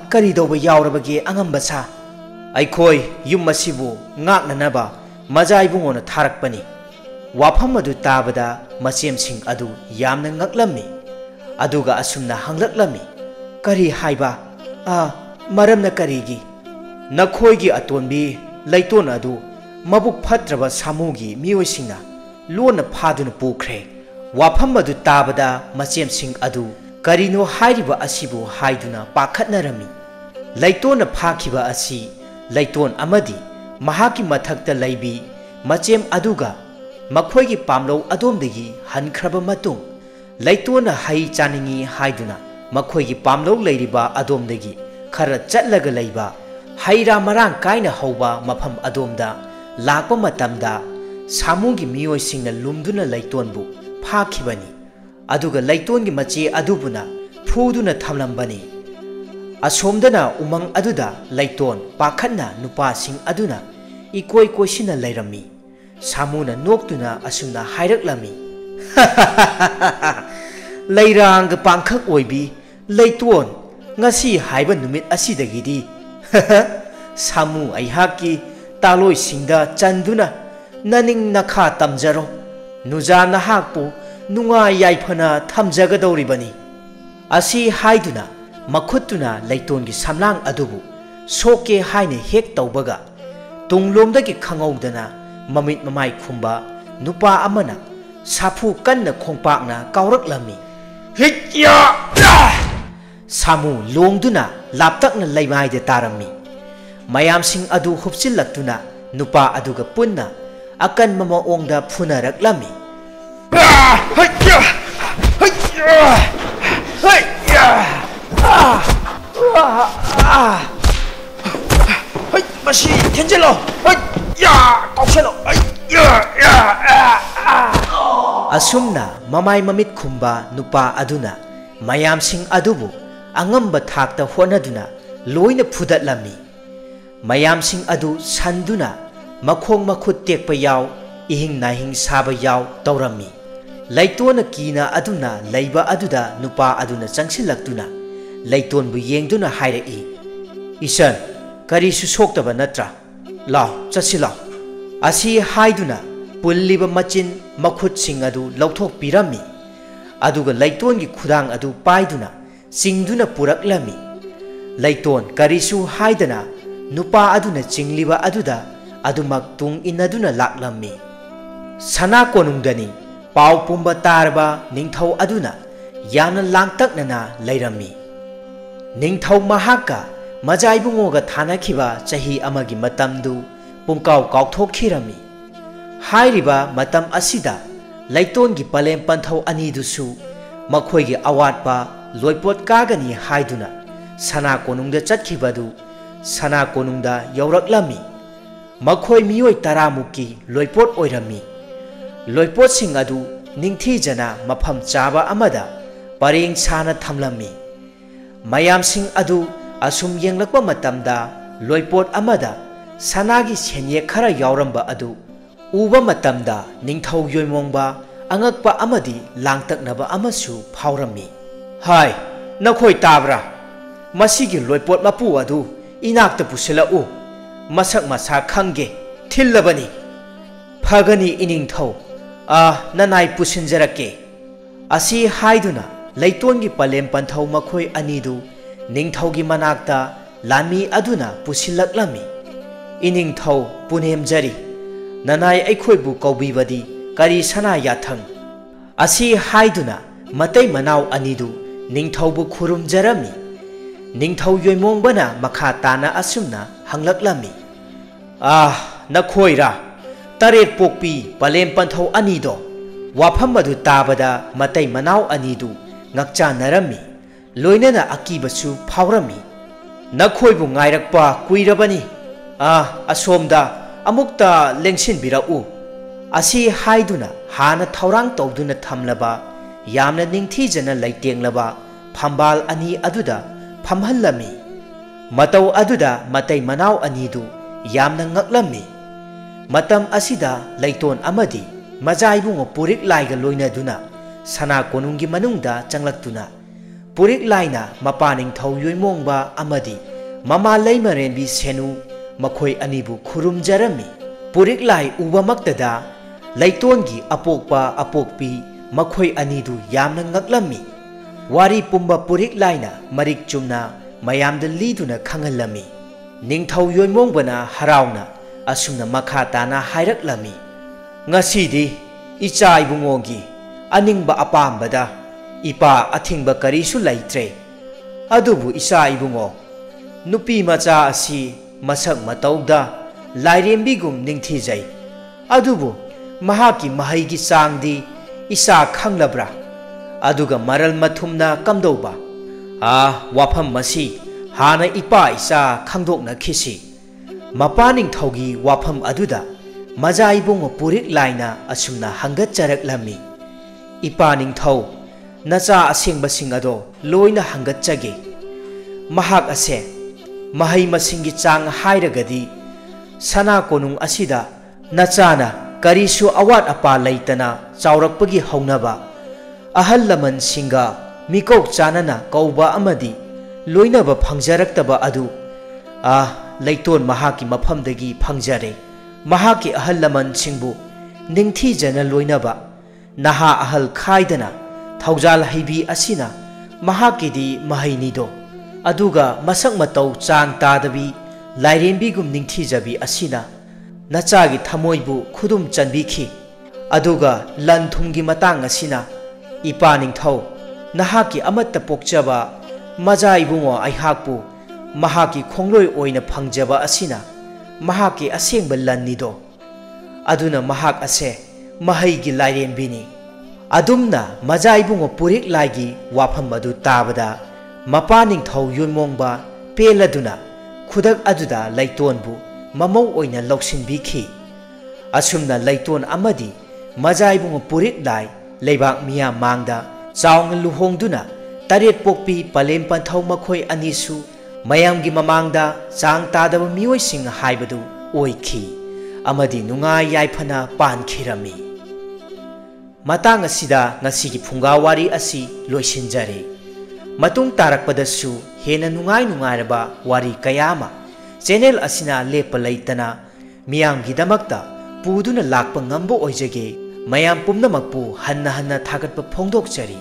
kari doba yawrabage angamba sa aikhoi yum masibu ngaknanaba majai bungona tharakpani wafam adu tabada machem sing adu yamna ngaklami aduga asumna hanglaklami kari haiba maramna karigi nakhoigi atonbi leiton adu mabuk phatraba samugi miyoisingna lona phaduna pukhre wafam adu tabada machem sing adu karino hairiba asibu haiduna pakhatnarami leiton phakhiba asi leiton amadi mahaki mathakta leibi machem aduga makhoigi pamlo adomdagi hankraba matung leiton hai chaningi haiduna makhoigi pamlo leiriba adomdagi khara chatlaga leiba haira marang kaina hauba mafam adomda lakpa matamda samugi miyoi singna lumduna leitonbu phakhibani aduga leitongi mache adubuna phuduna thamlambani asomdana umang aduda leiton pakhatna nupa sing aduna ikoi koisina leirami samuna noktuna asumna hairaklami leirang pangkhak oibi leiton ngasi haiba numit asidagidi samu aihaki taloi singda chanduna naning nakha tamjaro nuja nahakpu nunga yaifana thamjagadoribani asi haiduna makhutuna leitongi samlang adubu soke haine hek tawbaga tunglomdagi khangaudana mamit mamai khumba nupa amana sapu kanna khongpakna kauraklami hikya samu longduna laptakna leimaide tarami mayam sing adu hupchillaktuna nupa aduga punna akan mama ongda phunaraklami Masih kenjelo, kaushelo, asumna mamai mamit khumba nupa aduna mayam sing adubu angamba thakta honaduna loina phudatlami mayam sing adu sanduna makhong makhut tekpa yaw ihing nahing saba yaw tawrami ꯂꯩꯇꯣꯟꯅ ꯀꯤꯅ ꯑꯗꯨꯅ ꯂꯩꯕ ꯑꯗꯨꯗ ꯅꯨꯄꯥ ꯑꯗꯨꯅ ꯆꯪꯁꯤꯜꯂꯛꯇꯨꯅ ꯂꯩꯇꯣꯟꯕꯨ ꯌꯦꯡꯗꯨꯅ ꯍꯥꯏꯔꯛꯏ, ꯏꯆꯟ, ꯀꯔꯤꯁꯨ ꯁꯣꯛꯇꯕ ꯅꯠꯇ꯭ꯔꯥ? ꯂꯥꯎ, ꯆꯠꯁꯤ ꯂꯥꯎ꯫ ꯑꯁꯤ ꯍꯥꯏꯗꯨꯅ ꯄꯨꯜꯂꯤꯕ ꯃꯆꯤꯟ ꯃꯈꯨꯠꯁꯤꯡ ꯑꯗꯨ ꯂꯧꯊꯣꯛꯄꯤꯔꯝꯃꯤ, ꯑꯗꯨꯒ ꯂꯩꯇꯣꯟꯒꯤ ꯈꯨꯗꯥꯡ ꯑꯗꯨ ꯄꯥꯏꯗꯨꯅ ꯆꯤꯡꯗꯨꯅ ꯄꯨꯔꯛꯂꯝꯃꯤ꯫ ꯂꯩꯇꯣꯟ ꯀꯔꯤꯁꯨ ꯍꯥꯏꯗꯅ ꯅꯨꯄꯥ ꯑꯗꯨꯅ ꯆꯤꯡꯂꯤꯕ ꯑꯗꯨꯗ ꯑꯗꯨꯃꯛ ꯇꯨꯡ ꯏꯟꯅꯗꯨꯅ ꯂꯥꯛꯂꯝꯃꯤ꯫ ꯁꯅꯥ ꯀꯣꯅꯨꯡꯗꯅꯤ ꯄꯥꯎ ꯄꯨꯝꯕ ꯇꯥꯔꯕ ꯅꯤꯡꯊꯧ ꯑꯗꯨꯅ ꯌꯥꯝꯅ ꯂꯥꯡꯇꯛꯅꯅ ꯂꯩꯔꯝꯃꯤ꯫ ꯅꯤꯡꯊꯧ ꯃꯍꯥꯛꯀ ꯃꯖꯥꯏꯕꯨꯡꯉꯣꯒ ꯊꯥꯅꯈꯤꯕ ꯆꯍꯤ ꯑꯃꯒꯤ ꯃꯇꯝꯗꯨ ꯄꯨꯡꯀꯥꯎ ꯀꯥꯎꯊꯣꯛꯈꯤꯔꯝꯃꯤ꯫ ꯍꯥꯏꯔꯤꯕ ꯃꯇꯝ ꯑꯁꯤꯗ ꯂꯩꯇꯣꯟꯒꯤ ꯄꯂꯦꯝ ꯄꯟꯊꯧ ꯑꯅꯤꯗꯨꯁꯨ ꯃꯈꯣꯏꯒꯤ ꯑꯋꯥꯠꯄ ꯂꯣꯏꯄꯣꯠ ꯀꯥꯒꯅꯤ ꯍꯥꯏꯗꯨꯅ ꯁꯅꯥ ꯀꯣꯅꯨꯡꯗ ꯆꯠꯈꯤꯕꯗꯨ ꯁꯅꯥ ꯀꯣꯅꯨꯡꯗ ꯌꯧꯔꯛꯂꯝꯃꯤ꯫ ꯃꯈꯣꯏ ꯃꯤꯑꯣꯏ 10ꯃꯨꯛꯀꯤ ꯂꯣꯏꯄꯣꯠ ꯑꯣꯏꯔꯝꯃꯤ꯫ ꯂꯣꯏꯄꯣꯠꯁꯤꯡ ꯑꯗꯨ ꯅꯤꯡꯊꯤꯖꯅ ꯃꯐꯝ ꯆꯥꯕ ꯑꯃꯗ ꯄꯔꯦꯡ ꯁꯥꯅ ꯊꯝꯂꯝꯃꯤ꯫ ꯃꯌꯥꯝꯁꯤꯡ ꯑꯗꯨ ꯑꯁꯨꯝ ꯌꯦꯡꯂꯛꯄ ꯃꯇꯝꯗ ꯂꯣꯏꯄꯣꯠ ꯑꯃꯗ ꯁꯅꯥꯒꯤ ꯁꯦꯟꯌꯦꯛ ꯈꯔ ꯌꯥꯎꯔꯝꯕ ꯑꯗꯨ ꯎꯕ ꯃꯇꯝꯗ ꯅꯤꯡꯊꯧ ꯌꯣꯏꯃꯣꯡꯕ ꯑꯉꯛꯄ ꯑꯃꯗꯤ ꯂꯥꯡꯇꯛꯅꯕ ꯑꯃꯁꯨ ꯐꯥꯎꯔꯝꯃꯤ꯫ ꯍꯥꯏ, ꯅꯈꯣꯏ ꯇꯥꯕ꯭ꯔꯥ? ꯃꯁꯤꯒꯤ ꯂꯣꯏꯄꯣꯠ ꯃꯄꯨ ꯑꯗꯨ ꯏꯅꯥꯛꯇ ꯄꯨꯁꯤꯜꯂꯛꯎ, ꯃꯁꯛ ꯃꯁꯥ ꯈꯪꯒꯦ, ꯊꯤꯜꯂꯕꯅꯤ꯫ ꯐꯒꯅꯤ ꯏꯅꯤꯡꯊꯧ, ꯅꯅꯥꯏ ꯄꯨꯁꯤꯟꯖꯔꯛꯀꯦ꯫ ꯑꯁꯤ ꯍꯥꯏꯗꯨꯅ ꯂꯩꯇꯣꯟꯒꯤ ꯄꯂꯦꯝ ꯄꯟꯊꯧ ꯃꯈꯣꯏ ꯑꯅꯤꯗꯨ ꯅꯤꯡꯊꯧꯒꯤ ꯃꯅꯥꯛꯇ ꯂꯥꯟꯃꯤ ꯑꯗꯨꯅ ꯄꯨꯁꯤꯜꯂꯛꯂꯝꯃꯤ꯫ ꯏꯅꯤꯡꯊꯧ ꯄꯨꯅꯦꯝꯖꯔꯤ, ꯅꯅꯥꯏ ꯑꯩꯈꯣꯏꯕꯨ ꯀꯧꯕꯤꯕꯗꯤ ꯀꯔꯤ ꯁꯅꯥ ꯌꯥꯊꯪ? ꯑꯁꯤ ꯍꯥꯏꯗꯨꯅ ꯃꯇꯩ ꯃꯅꯥꯎ ꯑꯅꯤꯗꯨ ꯅꯤꯡꯊꯧꯕꯨ ꯈꯨꯔꯨꯝꯖꯔꯝꯃꯤ꯫ ꯅꯤꯡꯊꯧ ꯌꯣꯏꯃꯣꯡꯕꯅ ꯃꯈꯥ ꯇꯥꯅ ꯑꯁꯨꯝꯅ ꯍꯪꯂꯛꯂꯝꯃꯤ, ꯅꯈꯣꯏꯔꯥ? 8 ꯄꯣꯛꯄꯤ ꯄꯂꯦꯝ ꯄꯟꯊꯧ ꯑꯅꯤꯗꯣ? ꯋꯥꯐꯝ ꯑꯗꯨ ꯇꯥꯕꯗ ꯃꯇꯩ ꯃꯅꯥꯎ ꯑꯅꯤꯗꯨ ꯉꯛꯆꯥꯅꯔꯝꯃꯤ, ꯂꯣꯏꯅꯅ ꯑꯀꯤꯕꯁꯨ ꯐꯥꯎꯔꯝꯃꯤ꯫ ꯅꯈꯣꯏꯕꯨ ꯉꯥꯏꯔꯛꯄ ꯀꯨꯏꯔꯕꯅꯤ, ꯑꯁꯣꯝꯗ ꯑꯃꯨꯛꯇ ꯂꯦꯡꯁꯤꯟꯕꯤꯔꯛꯎ꯫ ꯑꯁꯤ ꯍꯥꯏꯗꯨꯅ ꯍꯥꯟꯅ ꯊꯧꯔꯥꯡ ꯇꯧꯗꯨꯅ ꯊꯝꯂꯕ ꯌꯥꯝꯅ ꯅꯤꯡꯊꯤꯖꯅ ꯂꯩꯇꯦꯡꯂꯕ ꯐꯝꯕꯥꯜ ꯑꯅꯤ ꯑꯗꯨꯗ ꯐꯝꯍꯜꯂꯝꯃꯤ꯫ ꯃꯇꯧ ꯑꯗꯨꯗ ꯃꯇꯩ ꯃꯅꯥꯎ ꯑꯅꯤꯗꯨ ꯌꯥꯝꯅ ꯉꯛꯂꯝꯃꯤ꯫ ꯃꯇꯝ ꯑꯁꯤꯗ ꯂꯩꯇꯣꯟ ꯑꯃꯗꯤ ꯃꯖꯥꯏꯕꯨꯡꯉꯣ ꯄꯨꯔꯤꯛ ꯂꯥꯏꯒ ꯂꯣꯏꯅꯗꯨꯅ ꯁꯅꯥ ꯀꯣꯅꯨꯡꯒꯤ ꯃꯅꯨꯡꯗ ꯆꯪꯂꯛꯇꯨꯅ ꯄꯨꯔꯤꯛ ꯂꯥꯏꯅ ꯃꯄꯥ ꯅꯤꯡꯊꯧ ꯌꯣꯏꯃꯣꯡꯕ ꯑꯃꯗꯤ ꯃꯃꯥ ꯂꯩꯃꯔꯦꯟꯕꯤ ꯁꯦꯅꯨ ꯃꯈꯣꯏ ꯑꯅꯤꯕꯨ ꯈꯨꯔꯨꯝꯖꯔꯝꯃꯤ꯫ ꯄꯨꯔꯤꯛ ꯂꯥꯏ ꯎꯕꯃꯛꯇꯗ ꯂꯩꯇꯣꯟꯒꯤ ꯑꯄꯣꯛꯄ ꯑꯄꯣꯛꯄꯤ ꯃꯈꯣꯏ ꯑꯅꯤꯗꯨ ꯌꯥꯝꯅ ꯉꯛꯂꯝꯃꯤ꯫ ꯋꯥꯔꯤ ꯄꯨꯝꯕ ꯄꯨꯔꯤꯛ ꯂꯥꯏꯅ ꯃꯔꯤꯛ ꯆꯨꯝꯅ ꯃꯌꯥꯝꯗ ꯂꯤꯗꯨꯅ ꯈꯪꯍꯜꯂꯝꯃꯤ꯫ ꯅꯤꯡꯊꯧ ꯌꯣꯏꯃꯣꯡꯕꯅ ꯍꯔꯥꯎꯅ ꯑꯁꯨꯝꯅ ꯃꯈꯥ ꯇꯥꯅ ꯍꯥꯏꯔꯛꯂꯝꯃꯤ, ꯉꯁꯤꯗꯤ ꯏꯆꯥ ꯏꯕꯨꯡꯉꯣꯒꯤ ꯑꯅꯤꯡꯕ ꯑꯄꯥꯝꯕꯗ ꯏꯄꯥ ꯑꯊꯤꯡꯕ ꯀꯔꯤꯁꯨ ꯂꯩꯇ꯭ꯔꯦ꯫ ꯑꯗꯨꯕꯨ ꯏꯆꯥ ꯏꯕꯨꯡꯉꯣ, ꯅꯨꯄꯤ ꯃꯆꯥ ꯑꯁꯤ ꯃꯁꯛ ꯃꯇꯧꯗ ꯂꯥꯏꯔꯦꯝꯕꯤꯒꯨꯝ ꯅꯤꯡꯊꯤꯖꯩ, ꯑꯗꯨꯕꯨ ꯃꯍꯥꯛꯀꯤ ꯃꯍꯩꯒꯤ ꯆꯥꯡꯗꯤ ꯏꯆꯥ ꯈꯪꯂꯕ꯭ꯔꯥ? ꯑꯗꯨꯒ ꯃꯔꯜ ꯃꯊꯨꯝꯅ ꯀꯝꯗꯧꯕ? ꯋꯥꯐꯝ ꯃꯁꯤ ꯍꯥꯟꯅ ꯏꯄꯥ ꯏꯆꯥ ꯈꯪꯗꯣꯛꯅꯈꯤꯁꯤ꯫ ꯃꯄꯥ ꯅꯤꯡꯊꯧꯒꯤ ꯋꯥꯐꯝ ꯑꯗꯨꯗ ꯃꯖꯥꯏꯕꯨꯡꯉꯣ ꯄꯨꯔꯤꯛ ꯂꯥꯏꯅ ꯑꯁꯨꯝꯅ ꯍꯪꯒꯠꯆꯔꯛꯂꯝꯃꯤ, ꯏꯄꯥ ꯅꯤꯡꯊꯧ, ꯅꯆꯥ ꯑꯁꯦꯡꯕꯁꯤꯡ ꯑꯗꯣ ꯂꯣꯏꯅ ꯍꯪꯒꯠꯆꯒꯦ꯫ ꯃꯍꯥꯛ ꯑꯁꯦ ꯃꯍꯩ ꯃꯁꯤꯡꯒꯤ ꯆꯥꯡ ꯍꯥꯏꯔꯒꯗꯤ ꯁꯅꯥ ꯀꯣꯅꯨꯡ ꯑꯁꯤꯗ ꯅꯆꯥꯅ ꯀꯔꯤꯁꯨ ꯑꯋꯥꯠ ꯑꯄꯥ ꯂꯩꯇꯅ ꯆꯥꯎꯔꯛꯄꯒꯤ ꯍꯧꯅꯕ ꯑꯍꯜ ꯂꯃꯟꯁꯤꯡꯒ ꯃꯤꯀꯧ ꯆꯥꯅꯅ ꯀꯧꯕ ꯑꯃꯗꯤ ꯂꯣꯏꯅꯕ ꯐꯪꯖꯔꯛꯇꯕ ꯑꯗꯨ ꯂꯩꯇꯣꯟ ꯃꯍꯥꯛꯀꯤ ꯃꯐꯝꯗꯒꯤ ꯐꯪꯖꯔꯦ꯫ ꯃꯍꯥꯛꯀꯤ ꯑꯍꯜ ꯂꯃꯟꯁꯤꯡꯕꯨ ꯅꯤꯡꯊꯤꯖꯅ ꯂꯣꯏꯅꯕ ꯅꯍꯥ ꯑꯍꯜ ꯈꯥꯏꯗꯅ ꯊꯧꯖꯥꯜ ꯍꯩꯕꯤ ꯑꯁꯤꯅ ꯃꯍꯥꯛꯀꯤꯗꯤ ꯃꯍꯩꯅꯤꯗꯣ, ꯑꯗꯨꯒ ꯃꯁꯛ ꯃꯇꯧ ꯆꯥꯡ ꯇꯥꯗꯕꯤ ꯂꯥꯏꯔꯦꯝꯕꯤꯒꯨꯝ ꯅꯤꯡꯊꯤꯖꯕꯤ ꯑꯁꯤꯅ ꯅꯆꯥꯒꯤ ꯊꯃꯣꯏꯕꯨ ꯈꯨꯗꯨꯝ ꯆꯟꯕꯤꯈꯤ꯫ ꯑꯗꯨꯒ ꯂꯟ ꯊꯨꯝꯒꯤ ꯃꯇꯥꯡ ꯑꯁꯤꯅ ꯏꯄꯥ ꯅꯤꯡꯊꯧ, ꯅꯍꯥꯛꯀꯤ ꯑꯃꯠꯇ ꯄꯣꯛꯆꯕ ꯃꯖꯥꯏꯕꯨꯡꯉꯣ ꯑꯩꯍꯥꯛꯄꯨ ꯃꯍꯥꯛꯀꯤ ꯈꯣꯡꯂꯣꯏ ꯑꯣꯏꯅ ꯐꯪꯖꯕ ꯑꯁꯤꯅ ꯃꯍꯥꯛꯀꯤ ꯑꯁꯦꯡꯕ ꯂꯟꯅꯤꯗꯣ, ꯑꯗꯨꯅ ꯃꯍꯥꯛ ꯑꯁꯦ ꯃꯍꯩꯒꯤ ꯂꯥꯏꯔꯦꯝꯕꯤꯅꯤ꯫ ꯑꯗꯨꯝꯅ ꯃꯖꯥꯏꯕꯨꯡꯉꯣ ꯄꯨꯔꯤꯛ ꯂꯥꯏꯒꯤ ꯋꯥꯐꯝ ꯑꯗꯨ ꯇꯥꯕꯗ ꯃꯄꯥ ꯅꯤꯡꯊꯧ ꯌꯣꯏꯃꯣꯡꯕ ꯄꯦꯜꯂꯗꯨꯅ ꯈꯨꯗꯛ ꯑꯗꯨꯗ ꯂꯩꯇꯣꯟꯕꯨ ꯃꯃꯧ ꯑꯣꯏꯅ ꯂꯧꯁꯤꯟꯕꯤꯈꯤ꯫ ꯑꯁꯨꯝꯅ ꯂꯩꯇꯣꯟ ꯑꯃꯗꯤ ꯃꯖꯥꯏꯕꯨꯡꯉꯣ ꯄꯨꯔꯤꯛ ꯂꯥꯏ ꯂꯩꯕꯥꯛ ꯃꯤꯌꯥꯝ ꯃꯥꯡꯗ ꯆꯥꯎꯅ ꯂꯨꯍꯣꯡꯗꯨꯅ 8 ꯄꯣꯛꯄꯤ ꯄꯂꯦꯝ ꯄꯟꯊꯧ ꯃꯈꯣꯏ ꯑꯅꯤꯁꯨ ꯃꯌꯥꯝꯒꯤ ꯃꯃꯥꯡꯗ ꯆꯥꯡ ꯇꯥꯗꯕ ꯃꯤꯑꯣꯏꯁꯤꯡ ꯍꯥꯏꯕꯗꯨ ꯑꯣꯏꯈꯤ ꯑꯃꯗꯤ ꯅꯨꯡꯉꯥꯏ ꯌꯥꯏꯐꯅ ꯄꯥꯟꯈꯤꯔꯝꯃꯤ꯫ matang asida ngasigi phungawari asi loisinjare matung tarakpadasu hena nungai nungairaba wari kayama channel asina lepa leitana miyam gidamakta puduna lakpa ngambo oijage mayam pumnamakpu hanna hanna thagatpa phongdokchari